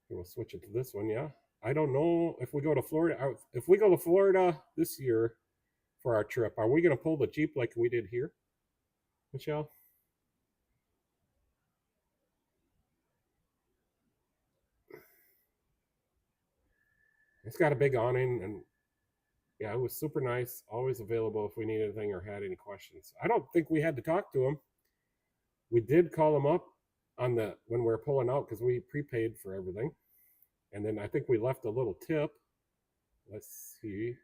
We'll switch it to this one, yeah. I don't know if we go to Florida. If we go to Florida this year for our trip, are we going to pull the Jeep like we did here? Michelle? It's got a big awning, and yeah, it was super nice. Always available if we need anything or had any questions. I don't think we had to talk to him. We did call him up on the when we were pulling out because we prepaid for everything, and then I think we left a little tip. Let's see.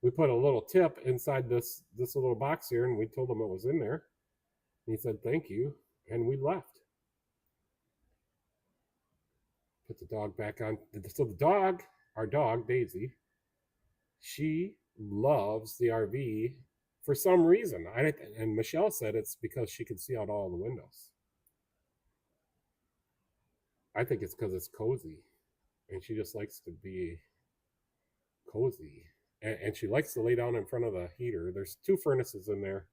We put a little tip inside this little box here, and we told him it was in there. And he said thank you, and we left. Put the dog back on. So the dog, our dog Daisy, she loves the RV for some reason. And Michelle said it's because she can see out all the windows. I think it's because it's cozy, and she just likes to be cozy. And she likes to lay down in front of the heater. There's two furnaces in there,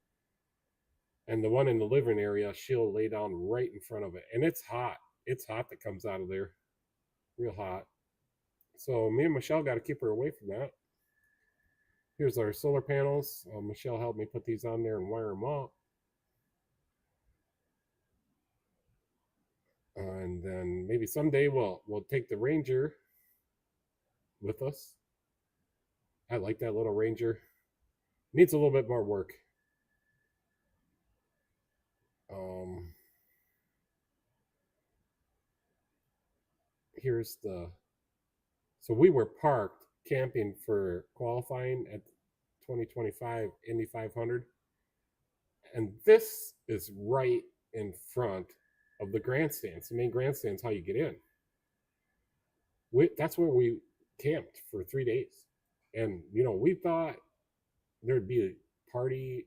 and the one in the living area, she'll lay down right in front of it, and it's hot. It's hot that comes out of there, real hot. So me and Michelle got to keep her away from that. Here's our solar panels. Michelle helped me put these on there and wire them up. And then maybe someday we'll take the Ranger with us. I like that little Ranger. Needs a little bit more work. Here's the. So we were parked camping for qualifying at 2025 Indy 500, and this is right in front of the grandstands. The main grandstand's how you get in. That's where we camped for 3 days, and we thought there'd be party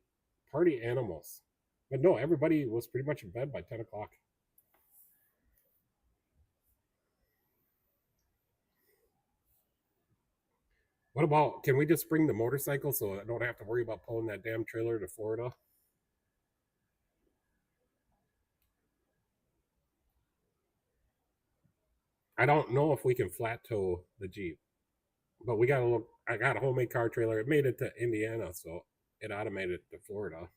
animals, but no, everybody was pretty much in bed by 10 o'clock. What about, can we just bring the motorcycle so I don't have to worry about pulling that damn trailer to Florida? I don't know if we can flat tow the Jeep, but we got a look. I got a homemade car trailer. It made it to Indiana, so it automated to Florida.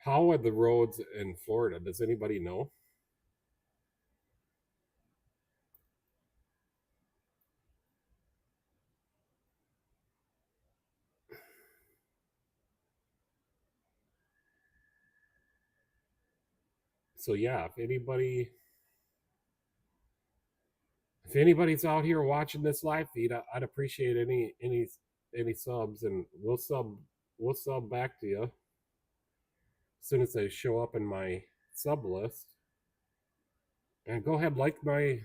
How are the roads in Florida? Does anybody know? So yeah, if anybody's out here watching this live feed, I'd appreciate any subs, and we'll sub back to you as soon as they show up in my sub list. And go ahead, like my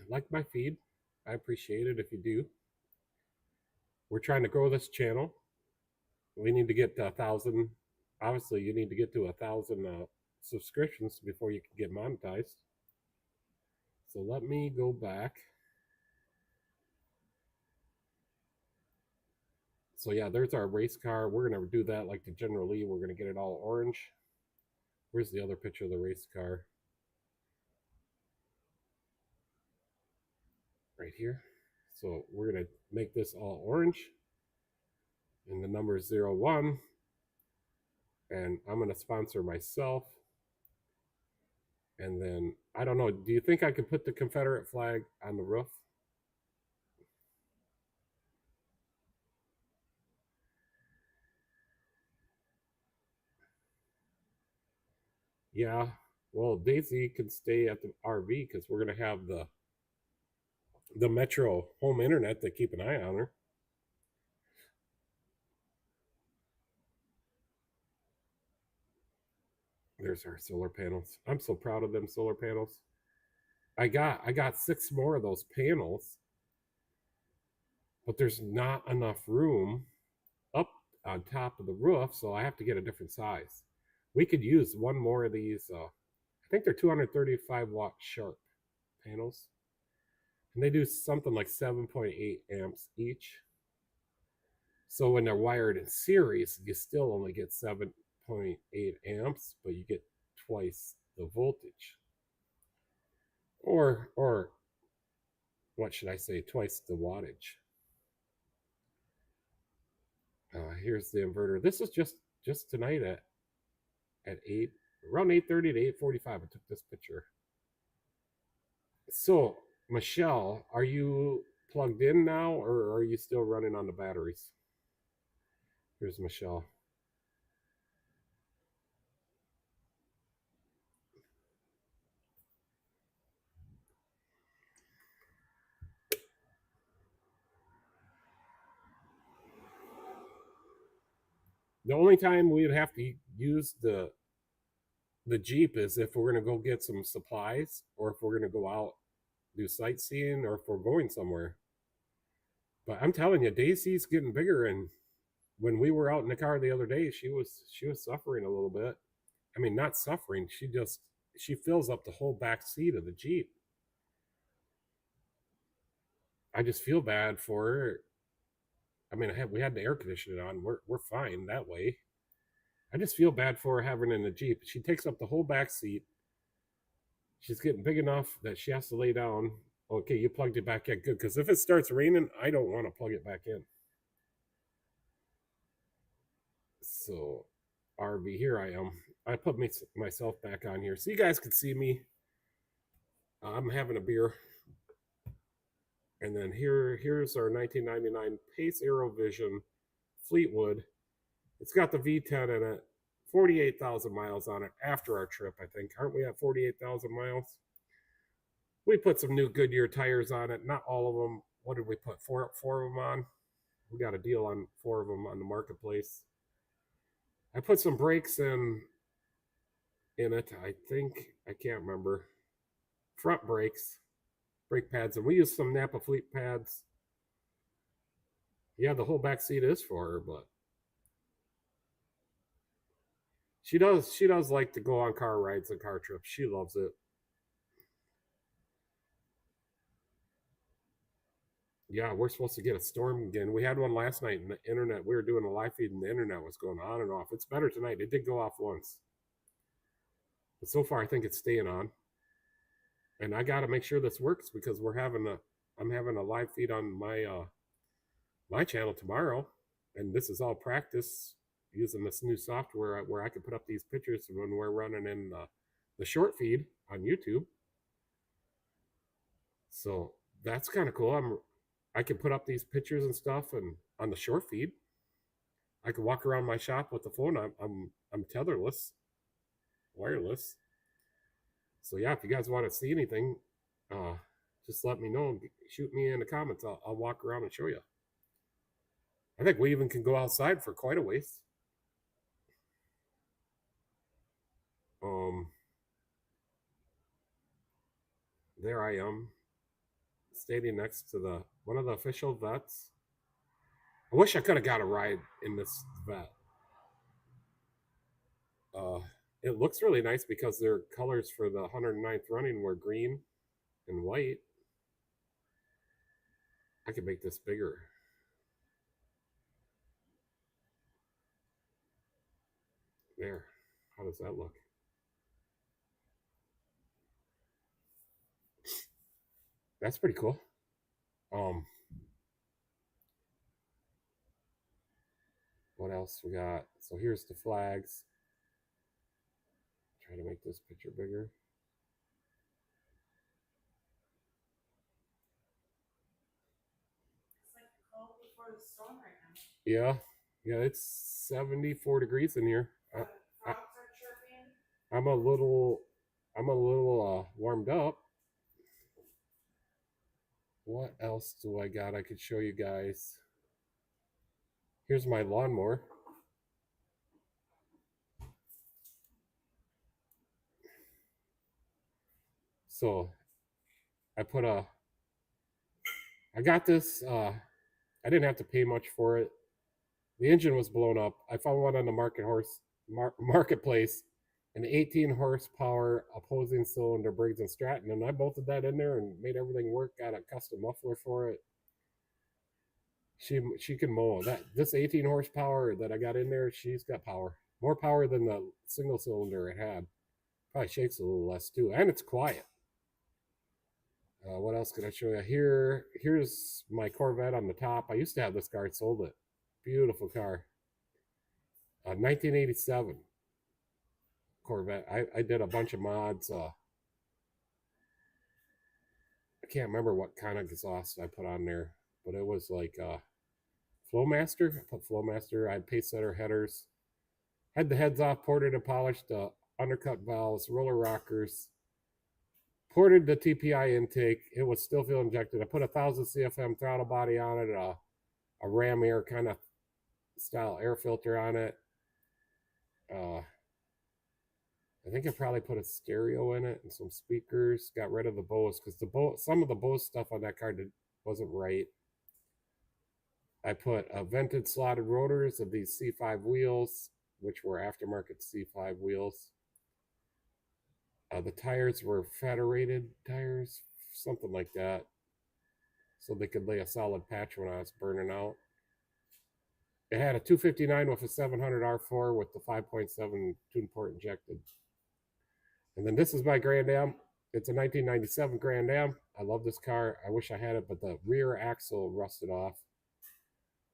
feed. I appreciate it if you do. We're trying to grow this channel. We need to get to 1,000. Obviously, you need to get to 1,000 subscriptions before you can get monetized. So let me go back. So yeah, there's our race car. We're gonna do that like the General Lee. We're gonna get it all orange. Where's the other picture of the race car? Right here. So we're gonna make this all orange, and the number is 01. And I'm gonna sponsor myself. And then I don't know. Do you think I could put the Confederate flag on the roof? Yeah. Well, Daisy can stay at the RV because we're gonna have the Metro home internet to keep an eye on her. There's our solar panels. I'm so proud of them solar panels. I got 6 more of those panels, but there's not enough room up on top of the roof, so I have to get a different size. We could use one more of these. I think they're 235 watt sharp panels, and they do something like 7.8 amps each. So when they're wired in series, you still only get 7.8 amps, but you get twice the voltage. Or what should I say, twice the wattage. Here's the inverter. This is just tonight at at around 8:30 to 8:45. I took this picture. So, Michelle, are you plugged in now, or are you still running on the batteries? Here's Michelle. The only time we'd have to use the Jeep is if we're going to go get some supplies, or if we're going to go out do sightseeing, or if we're going somewhere. But I'm telling you, Daisy's getting bigger, and when we were out in the car the other day, she was suffering a little bit. I mean, not suffering. She fills up the whole back seat of the Jeep. I just feel bad for her. I mean, we had the air conditioning on. We're fine that way. I just feel bad for her having in the Jeep. She takes up the whole back seat. She's getting big enough that she has to lay down. Okay, you plugged it back in. Good, because if it starts raining, I don't want to plug it back in. So, RV, here I am. I put myself back on here so you guys can see me. I'm having a beer. And then here's our 1999 Pace Aerovision Fleetwood. It's got the V10 in it, 48,000 miles on it after our trip, I think. Aren't we at 48,000 miles? We put some new Goodyear tires on it. Not all of them. What did we put? Four of them on? We got a deal on 4 of them on the marketplace. I put some brakes in it, I think. I can't remember. Front brakes, brake pads, and we use some Napa Fleet pads. Yeah, the whole back seat is for her, but she does like to go on car rides and car trips. She loves it. Yeah, we're supposed to get a storm again. We had one last night, and the internet, we were doing a live feed, and the internet was going on and off. It's better tonight. It did go off once, but so far I think it's staying on. And I got to make sure this works because I'm having a live feed on my channel tomorrow, and this is all practice using this new software where I can put up these pictures when we're running in the short feed on YouTube. So that's kind of cool. I can put up these pictures and stuff, and on the short feed, I can walk around my shop with the phone. I'm tetherless, wireless. So yeah, if you guys want to see anything, just let me know. Shoot me in the comments. I'll walk around and show you. I think we even can go outside for quite a ways. There I am, standing next to one of the official vets. I wish I could have got a ride in this vet. It looks really nice because their colors for the 109th running were green and white. I could make this bigger. There. How does that look? That's pretty cool. What else we got? So here's the flags. Try to make this picture bigger. It's like cold before the storm right now. Yeah, it's 74 degrees in here. Frogs are chirping. I'm a little warmed up. What else do I got I could show you guys? Here's my lawnmower. So I got this, I didn't have to pay much for it. The engine was blown up. I found one on the marketplace, an 18 horsepower opposing cylinder Briggs and Stratton, and I bolted that in there and made everything work. Got a custom muffler for it. She can mow. This 18 horsepower that I got in there, she's got power, more power than the single cylinder it had. Probably shakes a little less too, and it's quiet. What else can I show you? Here's my Corvette on the top. I used to have this car. I sold it. Beautiful car. 1987. Corvette. I did a bunch of mods. I can't remember what kind of exhaust I put on there, but it was like Flowmaster. I put Flowmaster. I had pace setter headers. Had the heads off, ported and polished the undercut valves, roller rockers, ported the TPI intake. It was still fuel injected. I put 1,000 CFM throttle body on it, a ram air kind of style air filter on it. I think I probably put a stereo in it and some speakers. Got rid of the Bose because some of the Bose stuff on that car wasn't right. I put vented slotted rotors of these C5 wheels, which were aftermarket C5 wheels. The tires were federated tires, something like that, so they could lay a solid patch when I was burning out. It had a 259 with a 700 R4 with the 5.7 tune port injected. And then this is my Grand Am. It's a 1997 Grand Am. I love this car. I wish I had it, but the rear axle rusted off.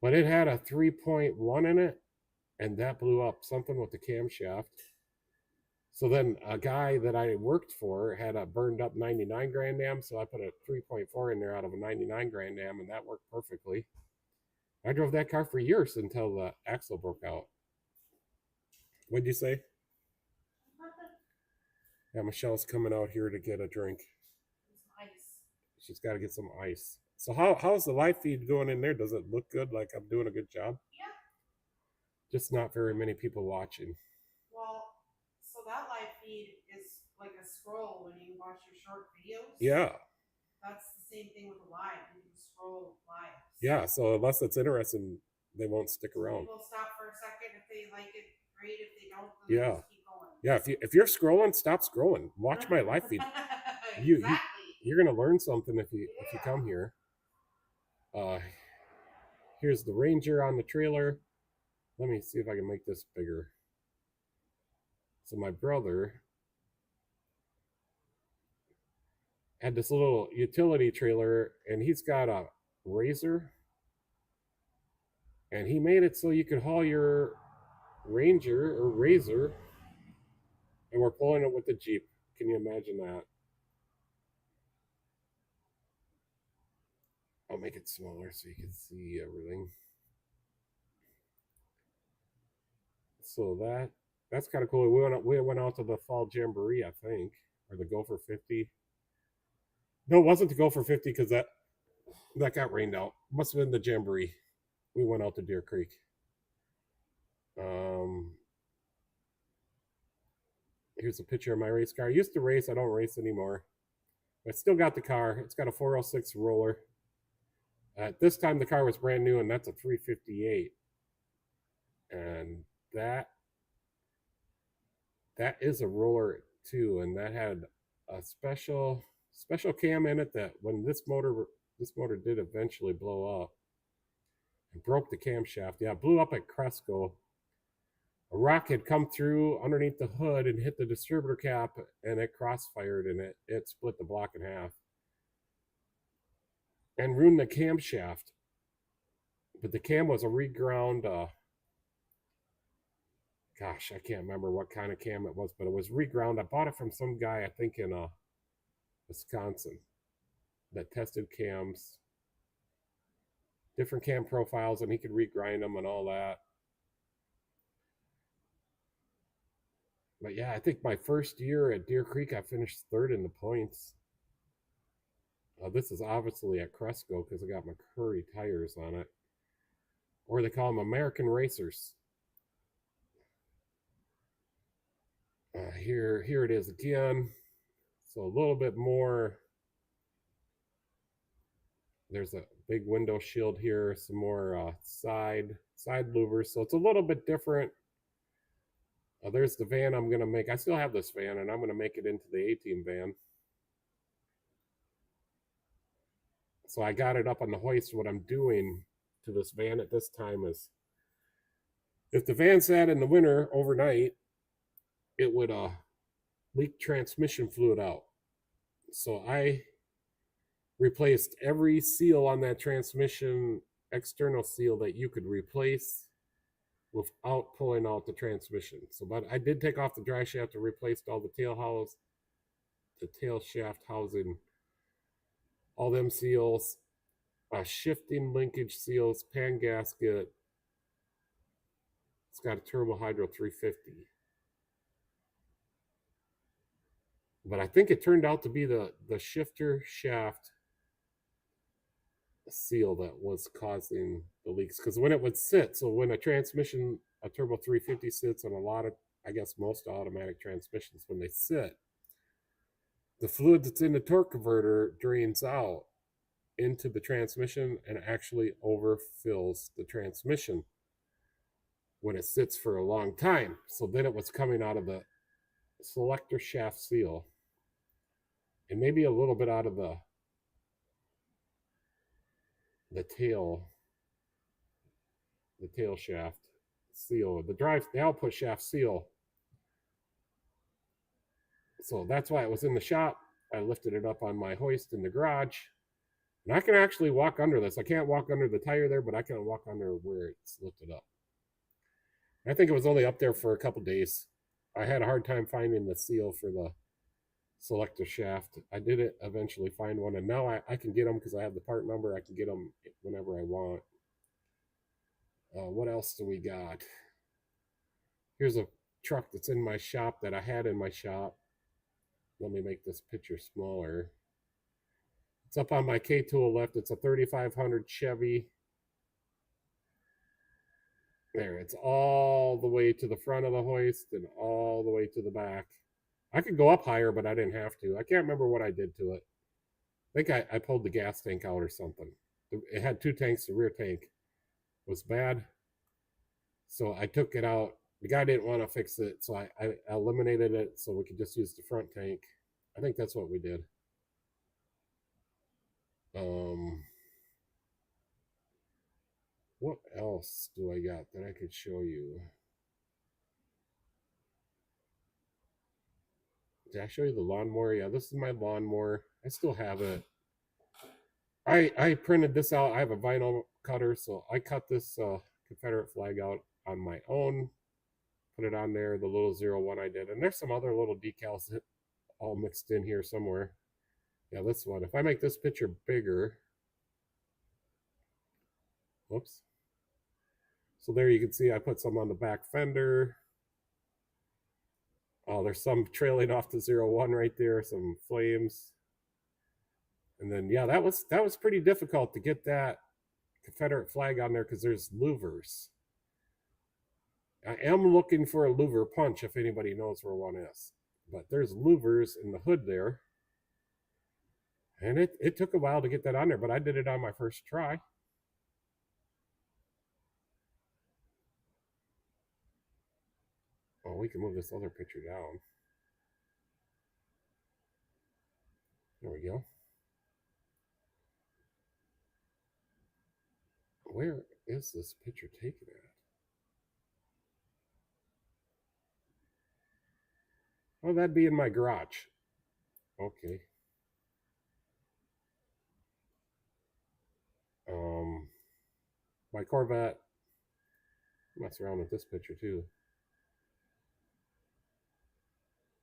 But it had a 3.1 in it, and that blew up, something with the camshaft. So then a guy that I worked for had a burned up 99 Grand Am, so I put a 3.4 in there out of a 99 Grand Am, and that worked perfectly. I drove that car for years until the axle broke out. What'd you say? Yeah, Michelle's coming out here to get a drink. Some ice. She's got to get some ice. So how's the live feed going in there? Does it look good? Like I'm doing a good job? Yeah. Just not very many people watching. Well, so that live feed is like a scroll when you watch your short videos. Yeah. That's the same thing with the live. You can scroll live. Yeah, so unless it's interesting, they won't stick around. People stop for a second. If they like it, great. If they don't, then Yeah. they just keep going. Yeah, if you're scrolling, stop scrolling. Watch my live feed. Exactly. You're gonna learn something if you come here. Here's the Ranger on the trailer. Let me see if I can make this bigger. So my brother had this little utility trailer, and he's got a Razor, and he made it so you could haul your Ranger or Razor, and we're pulling it with the Jeep. Can you imagine that? I'll make it smaller so you can see everything. So that's kind of cool. We went out to the Fall Jamboree, I think, or the Gopher 50. No, it wasn't the Gopher 50 because that got rained out. Must have been the Jamboree. We went out to Deer Creek. Here's a picture of my race car. I used to race. I don't race anymore. I still got the car. It's got a 406 roller. At this time, the car was brand new, and that's a 358. And that is a roller too, and that had a special cam in it that when this motor did eventually blow up, it broke the camshaft. Yeah, it blew up at Cresco. A rock had come through underneath the hood and hit the distributor cap, and it crossfired, and it split the block in half and ruined the camshaft. But the cam was a reground, gosh, I can't remember what kind of cam it was, but it was reground. I bought it from some guy, I think in Wisconsin, that tested cams, different cam profiles, and he could regrind them and all that. But yeah, I think my first year at Deer Creek, I finished third in the points. This is obviously at Cresco because I got McCurry tires on it. Or they call them American Racers. Here it is again. So a little bit more. There's a big window shield here. Some more side louvers. So it's a little bit different. There's the van I'm going to make. I still have this van, and I'm going to make it into the A-Team van. So I got it up on the hoist. What I'm doing to this van at this time is, if the van sat in the winter overnight, it would leak transmission fluid out. So I replaced every seal on that transmission, external seal that you could replace. without pulling out the transmission. So, but I did take off the dry shaft and replaced all the tail shaft housing, all them seals, shifting linkage seals, pan gasket. It's got a turbo hydro 350. But I think it turned out to be the shifter shaft seal that was causing the leaks. Because when it would sit, so when a turbo 350 sits on a lot of, I guess most automatic transmissions, when they sit, the fluid that's in the torque converter drains out into the transmission and actually overfills the transmission when it sits for a long time. So then it was coming out of the selector shaft seal and maybe a little bit out of the tail shaft seal, the output shaft seal. So that's why it was in the shop. I lifted it up on my hoist in the garage, and I can actually walk under this. I can't walk under the tire there, but I can walk under where it's lifted up. I think it was only up there for a couple days. I had a hard time finding the seal for the selector shaft. I did eventually find one, and now I can get them because I have the part number. I can get them whenever I want. What else do we got? Here's a truck that's in my shop that I had in my shop. Let me make this picture smaller. It's up on my K-tool left. It's a 3500 Chevy. There, it's all the way to the front of the hoist and all the way to the back. I could go up higher, but I didn't have to. I can't remember what I did to it. I think I pulled the gas tank out or something. It had two tanks. The rear tank was bad, so I took it out. The guy didn't want to fix it, so I eliminated it so we could just use the front tank. I think that's what we did. What else do I got that I could show you? Did I show you the lawnmower? Yeah, this is my lawnmower. I still have it. I printed this out. I have a vinyl cutter, so I cut this Confederate flag out on my own. Put it on there, the little 01 I did. And there's some other little decals all mixed in here somewhere. Yeah, this one. If I make this picture bigger, whoops. So there you can see I put some on the back fender. Oh, there's some trailing off the 01 right there, some flames. And then yeah, that was pretty difficult to get that Confederate flag on there because there's louvers. I am looking for a louver punch if anybody knows where one is. But there's louvers in the hood there. And it took a while to get that on there, but I did it on my first try. Oh, we can move this other picture down. There we go. Where is this picture taken at? Oh, that'd be in my garage. Okay. My Corvette. Mess around with this picture too.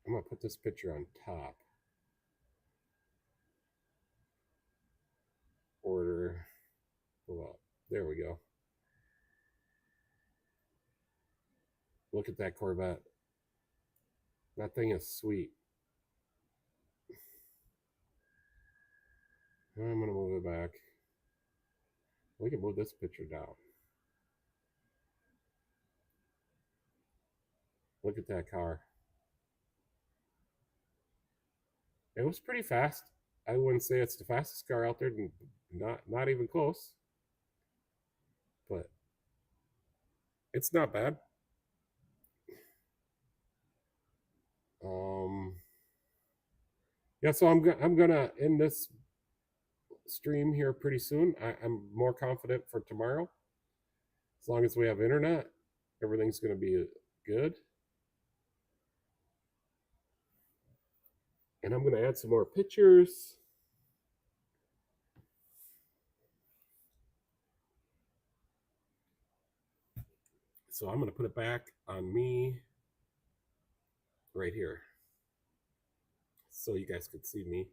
I'm gonna put this picture on top. Order. Well, there we go. Look at that Corvette. That thing is sweet. I'm gonna move it back. We can move this picture down. Look at that car. It was pretty fast. I wouldn't say it's the fastest car out there, not even close. But it's not bad. Yeah, so I'm gonna end this stream here pretty soon. I'm more confident for tomorrow. As long as we have internet, everything's gonna be good. And I'm gonna add some more pictures. So I'm going to put it back on me right here so you guys could see me.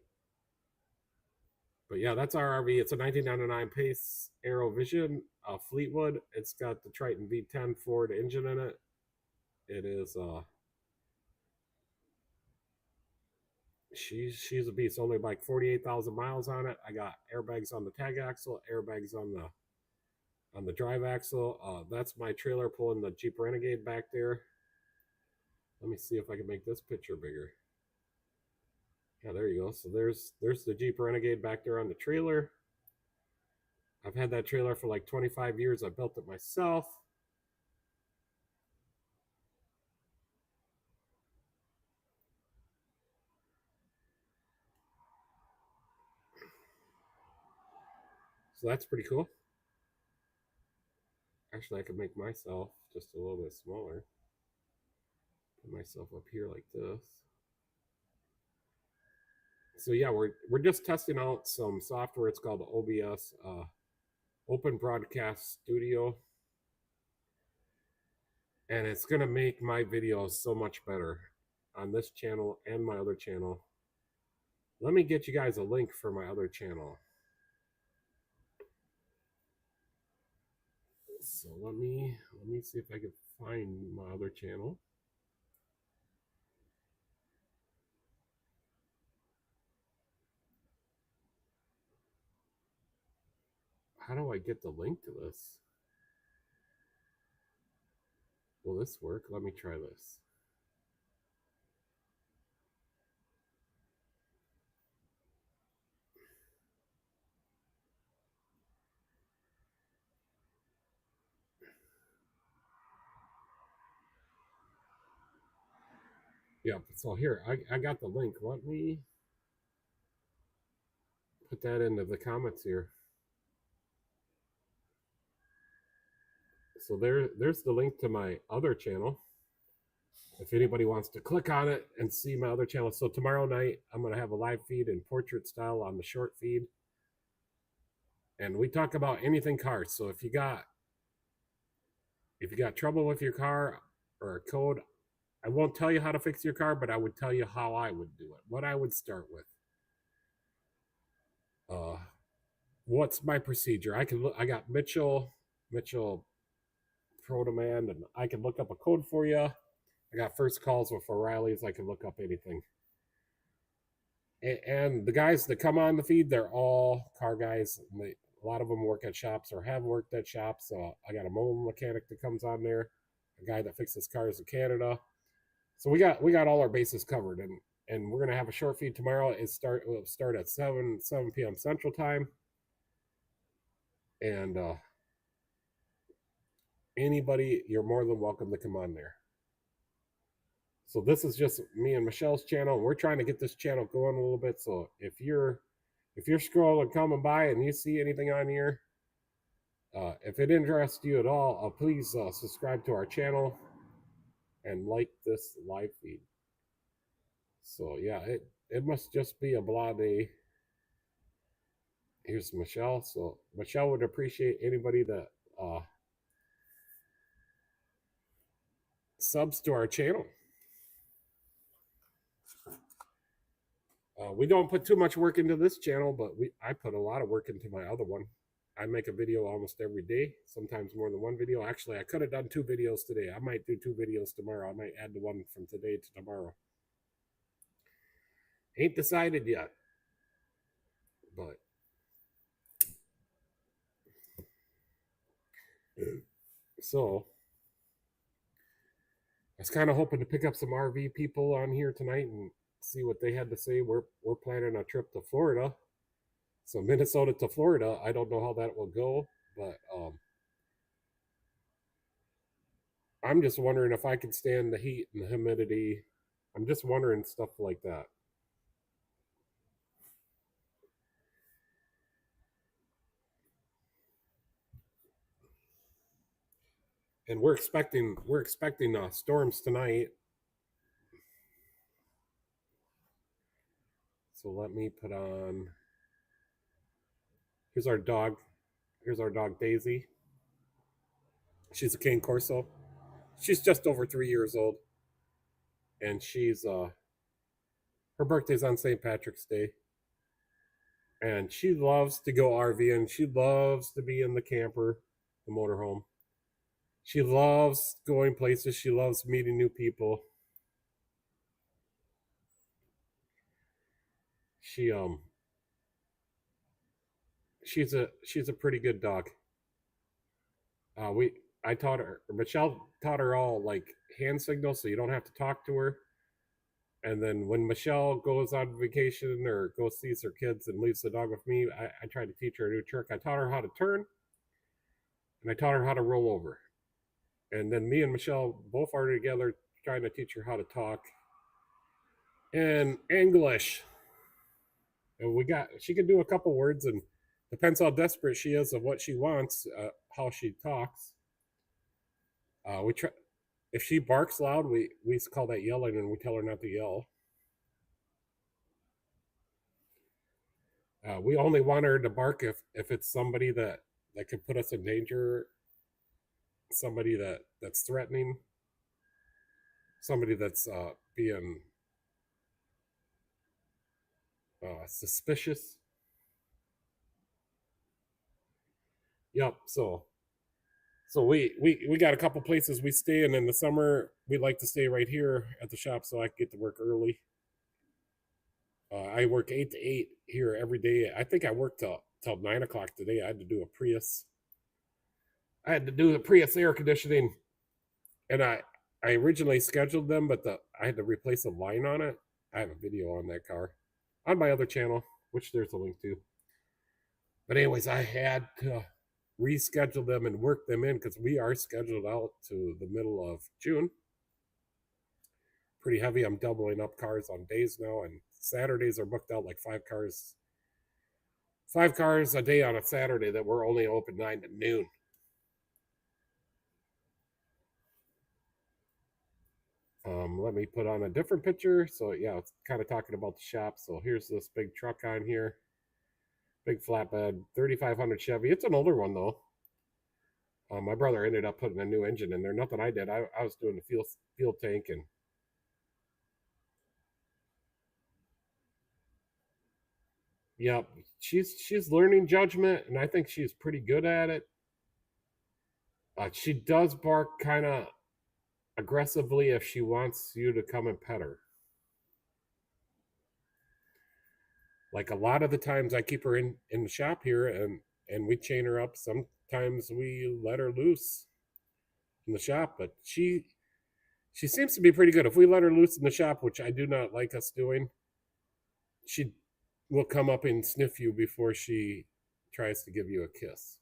But yeah, that's our RV. It's a 1999 Pace Aero Vision Fleetwood. It's got the Triton V10 Ford engine in it. It is she's a beast. Only like 48,000 miles on it. I got airbags on the tag axle, airbags on the drive axle. That's my trailer pulling the Jeep Renegade back there. Let me see if I can make this picture bigger. Yeah, there you go. So there's the Jeep Renegade back there on the trailer. I've had that trailer for like 25 years. I built it myself. So that's pretty cool. Actually, I could make myself just a little bit smaller. Put myself up here like this. So yeah, we're just testing out some software. It's called OBS, Open Broadcast Studio, and it's gonna make my videos so much better on this channel and my other channel. Let me get you guys a link for my other channel. So let me see if I can find my other channel. How do I get the link to this? Will this work? Let me try this. Yeah, so here, I got the link. Let me put that into the comments here. So there's the link to my other channel. If anybody wants to click on it and see my other channel. So tomorrow night, I'm going to have a live feed in portrait style on the short feed. And we talk about anything cars. So if you got trouble with your car or a code, I won't tell you how to fix your car, but I would tell you how I would do it, what I would start with. What's my procedure? I got Mitchell Pro Demand, and I can look up a code for you. I got first calls with O'Reilly's. I can look up anything. And the guys that come on the feed, they're all car guys. A lot of them work at shops or have worked at shops. I got a mobile mechanic that comes on there, a guy that fixes cars in Canada. So we got all our bases covered, and we're gonna have a short feed tomorrow. It'll start at 7 p.m. Central Time, and anybody, you're more than welcome to come on there. So this is just me and Michelle's channel. We're trying to get this channel going a little bit. So if you're scrolling, coming by, and you see anything on here, if it interests you at all, please subscribe to our channel and like this live feed. So yeah, it must just be a blah day. Here's Michelle. So Michelle would appreciate anybody that subs to our channel. We don't put too much work into this channel, but I put a lot of work into my other one. I make a video almost every day, sometimes more than one video. Actually, I could have done 2 videos today. I might do 2 videos tomorrow. I might add the one from today to tomorrow. Ain't decided yet, but so I was kind of hoping to pick up some RV people on here tonight and see what they had to say. We're planning a trip to Florida. So Minnesota to Florida, I don't know how that will go, but I'm just wondering if I can stand the heat and the humidity. I'm just wondering stuff like that. And we're expecting storms tonight. So let me put on. Here's our dog. Daisy. She's a Cane Corso. She's just over 3 years old, and she's her birthday's on St. Patrick's Day, and she loves to go RVing. She loves to be in the camper, the motorhome. She loves going places. She loves meeting new people. She she's a pretty good dog. We I taught her Michelle taught her all like hand signals, so you don't have to talk to her. And then when Michelle goes on vacation or goes sees her kids and leaves the dog with me, I try to teach her a new trick. I taught her how to turn, and I taught her how to roll over. And then me and Michelle both are together trying to teach her how to talk in English. And she can do a couple words, and depends how desperate she is of what she wants, how she talks. We try if she barks loud, we call that yelling, and we tell her not to yell. We only want her to bark if it's somebody that could put us in danger, somebody that's threatening, somebody that's being suspicious. Yep. So we got a couple places we stay, and in the summer we like to stay right here at the shop so I can get to work early. I work 8 to 8 here every day. I think I worked till 9 o'clock today. I had to do a Prius. I had to do the Prius air conditioning, and I originally scheduled them, but I had to replace a line on it. I have a video on that car on my other channel, which there's a link to. But anyways, I had to reschedule them and work them in because we are scheduled out to the middle of June. Pretty heavy. I'm doubling up cars on days now, and Saturdays are booked out like 5 cars a day on a Saturday that we're only open 9 to noon. Let me put on a different picture. So yeah, it's kind of talking about the shop. So here's this big truck on here, big flatbed, 3500 Chevy. It's an older one though. My brother ended up putting a new engine in there. Nothing I did. I was doing the fuel tank, and yep, she's learning judgment, and I think she's pretty good at it. She does bark kind of aggressively if she wants you to come and pet her. Like a lot of the times I keep her in the shop here, and we chain her up. Sometimes we let her loose in the shop, but she seems to be pretty good. If we let her loose in the shop, which I do not like us doing, she will come up and sniff you before she tries to give you a kiss.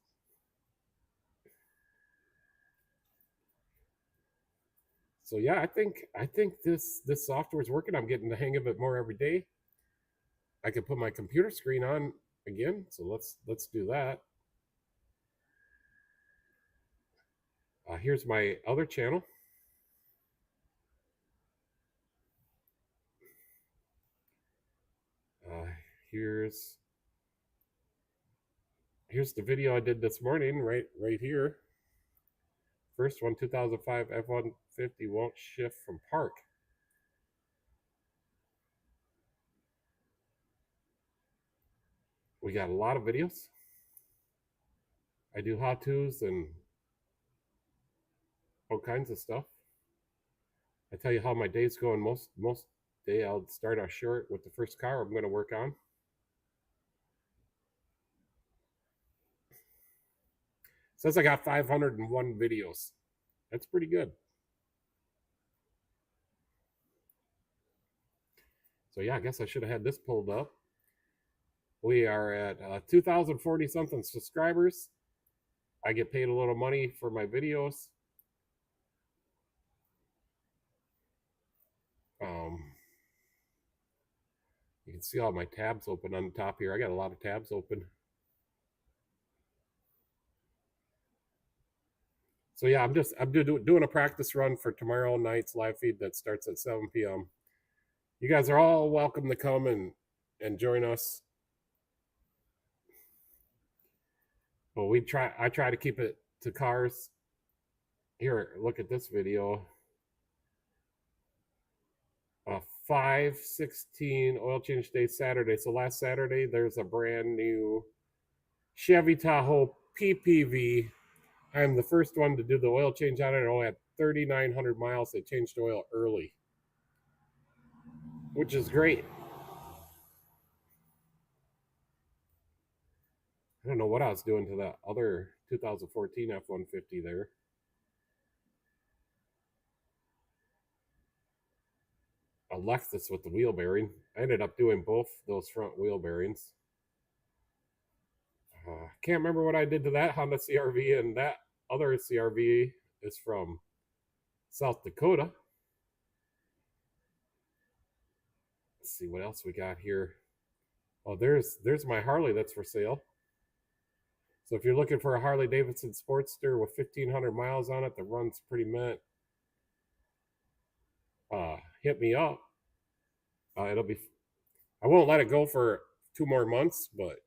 So yeah, I think this software is working. I'm getting the hang of it more every day. I can put my computer screen on again, so let's do that. Here's my other channel. Here's the video I did this morning, right here. First one, 2005 F-150 won't shift from park. We got a lot of videos. I do how-tos and all kinds of stuff. I tell you how my day's going. Most day I'll start out short with the first car I'm going to work on. Says I got 501 videos. That's pretty good. So yeah, I guess I should have had this pulled up. We are at 2,040 something subscribers. I get paid a little money for my videos. You can see all my tabs open on the top here. I got a lot of tabs open. So yeah, I'm doing a practice run for tomorrow night's live feed that starts at 7 p.m. You guys are all welcome to come and join us. Well, I try to keep it to cars Here, look at this video. 5/16 oil change day Saturday. So last Saturday, there's a brand new Chevy Tahoe PPV. I'm the first one to do the oil change on it. It only had 3,900 miles. They changed oil early, which is great. I don't know what I was doing to that other 2014 F-150 there. A Lexus with the wheel bearing. I ended up doing both those front wheel bearings. Can't remember what I did to that Honda CRV, and that other CRV is from South Dakota. Let's see what else we got here. Oh, there's my Harley that's for sale. So if you're looking for a Harley Davidson Sportster with 1,500 miles on it that runs pretty mint, hit me up. It'll be. I won't let it go for 2 more months, but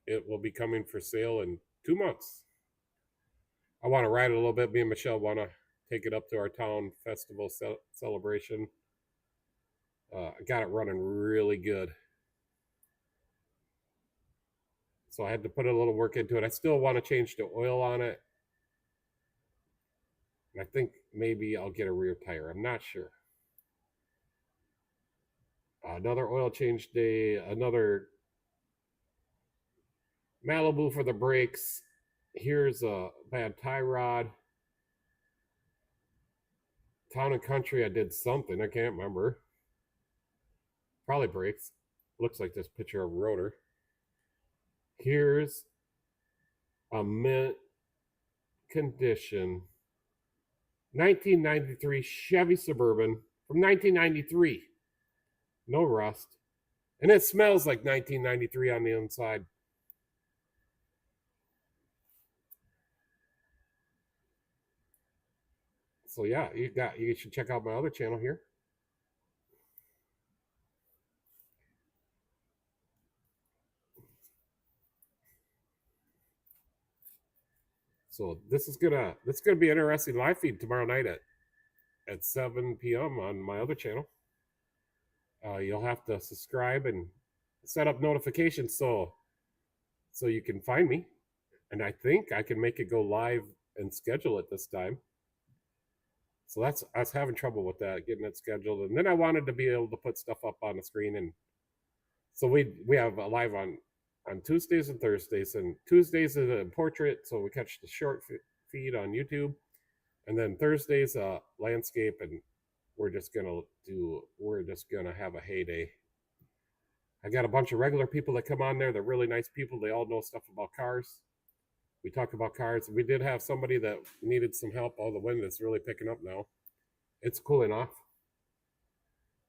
it will be coming for sale in 2 months. I want to ride it a little bit. Me and Michelle want to take it up to our town festival celebration. I got it running really good. So I had to put a little work into it. I still want to change the oil on it. And I think maybe I'll get a rear tire. I'm not sure. Another oil change day, another Malibu for the brakes. Here's a bad tie rod. Town and Country, I did something. I can't remember. Probably brakes. Looks like this picture of rotor. Here's a mint condition 1993 Chevy Suburban from 1993. No rust. And it smells like 1993 on the inside. So yeah, you should check out my other channel here. So this is gonna be an interesting live feed tomorrow night at 7 p.m. on my other channel. You'll have to subscribe and set up notifications so you can find me. And I think I can make it go live and schedule it this time. So I was having trouble with that, getting it scheduled. And then I wanted to be able to put stuff up on the screen. And so we have a live on Tuesdays and Thursdays. And Tuesdays is a portrait, so we catch the short feed on YouTube. And then Thursdays landscape, and we're just gonna have a heyday. I got a bunch of regular people that come on there. They're really nice people. They all know stuff about cars. We talk about cars. We did have somebody that needed some help. All the wind is really picking up now. It's cooling off.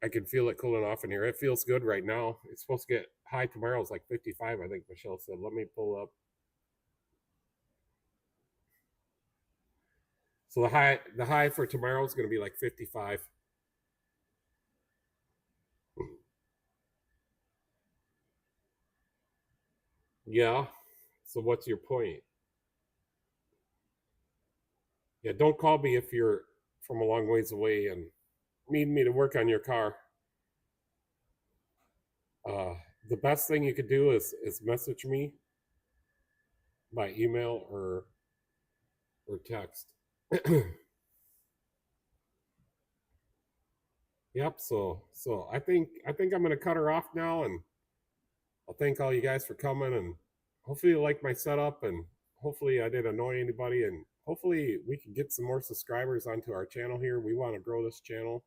I can feel it cooling off in here. It feels good right now. It's supposed to get high tomorrow. It's like 55, I think Michelle said. Let me pull up. So the high for tomorrow is going to be like 55. Yeah. So what's your point? Yeah, don't call me if you're from a long ways away and need me to work on your car. The best thing you could do is message me by email or text. Yep. So I think I'm gonna cut her off now, and I'll thank all you guys for coming, and hopefully you like my setup, and hopefully I didn't annoy anybody, and hopefully we can get some more subscribers onto our channel here. We want to grow this channel.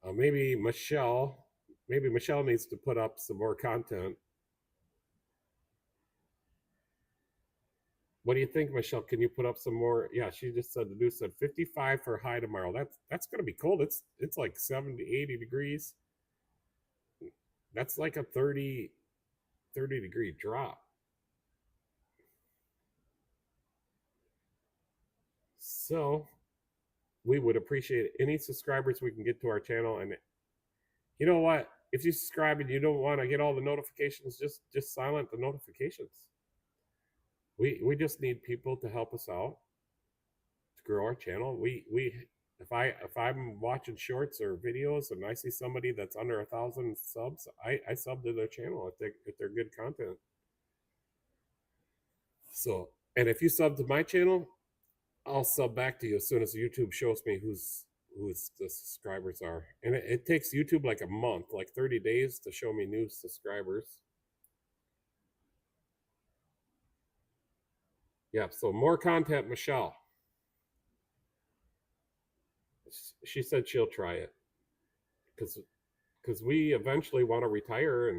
Maybe Michelle needs to put up some more content. What do you think, Michelle? Can you put up some more? Yeah, she just said, the news said 55 for high tomorrow. That's gonna be cold. It's like 70, 80 degrees. That's like a 30 degree drop. So we would appreciate any subscribers we can get to our channel. And you know what? If you subscribe and you don't want to get all the notifications, just silent the notifications. We just need people to help us out, to grow our channel. We if I'm watching shorts or videos and I see somebody that's under 1,000 subs, I sub to their channel if they're good content. So, and if you sub to my channel, I'll sub back to you as soon as YouTube shows me who's the subscribers are. And it takes YouTube like a month, like 30 days to show me new subscribers. Yeah, so more content, Michelle. She said she'll try it because we eventually want to retire,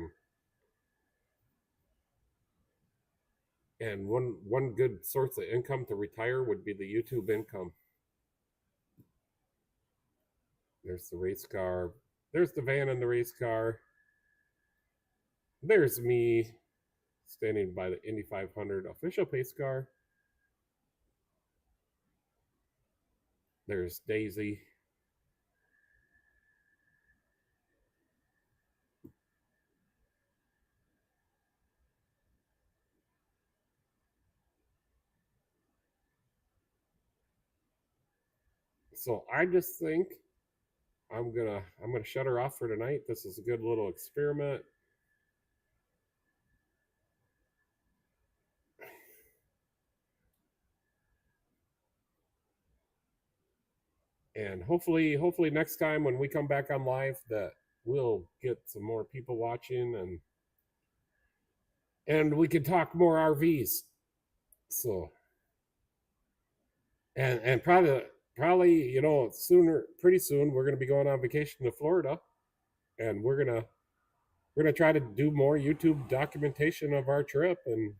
and one good source of income to retire would be the YouTube income. There's the race car. There's the van and the race car. There's me standing by the Indy 500 official pace car. There's Daisy. So I just think I'm gonna shut her off for tonight. This is a good little experiment. And hopefully next time when we come back on live that we'll get some more people watching and we can talk more RVs. So and probably pretty soon we're going to be going on vacation to Florida, and we're going to try to do more YouTube documentation of our trip and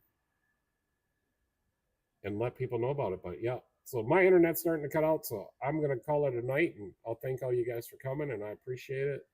let people know about it. But yeah, so my internet's starting to cut out, so I'm going to call it a night, and I'll thank all you guys for coming, and I appreciate it.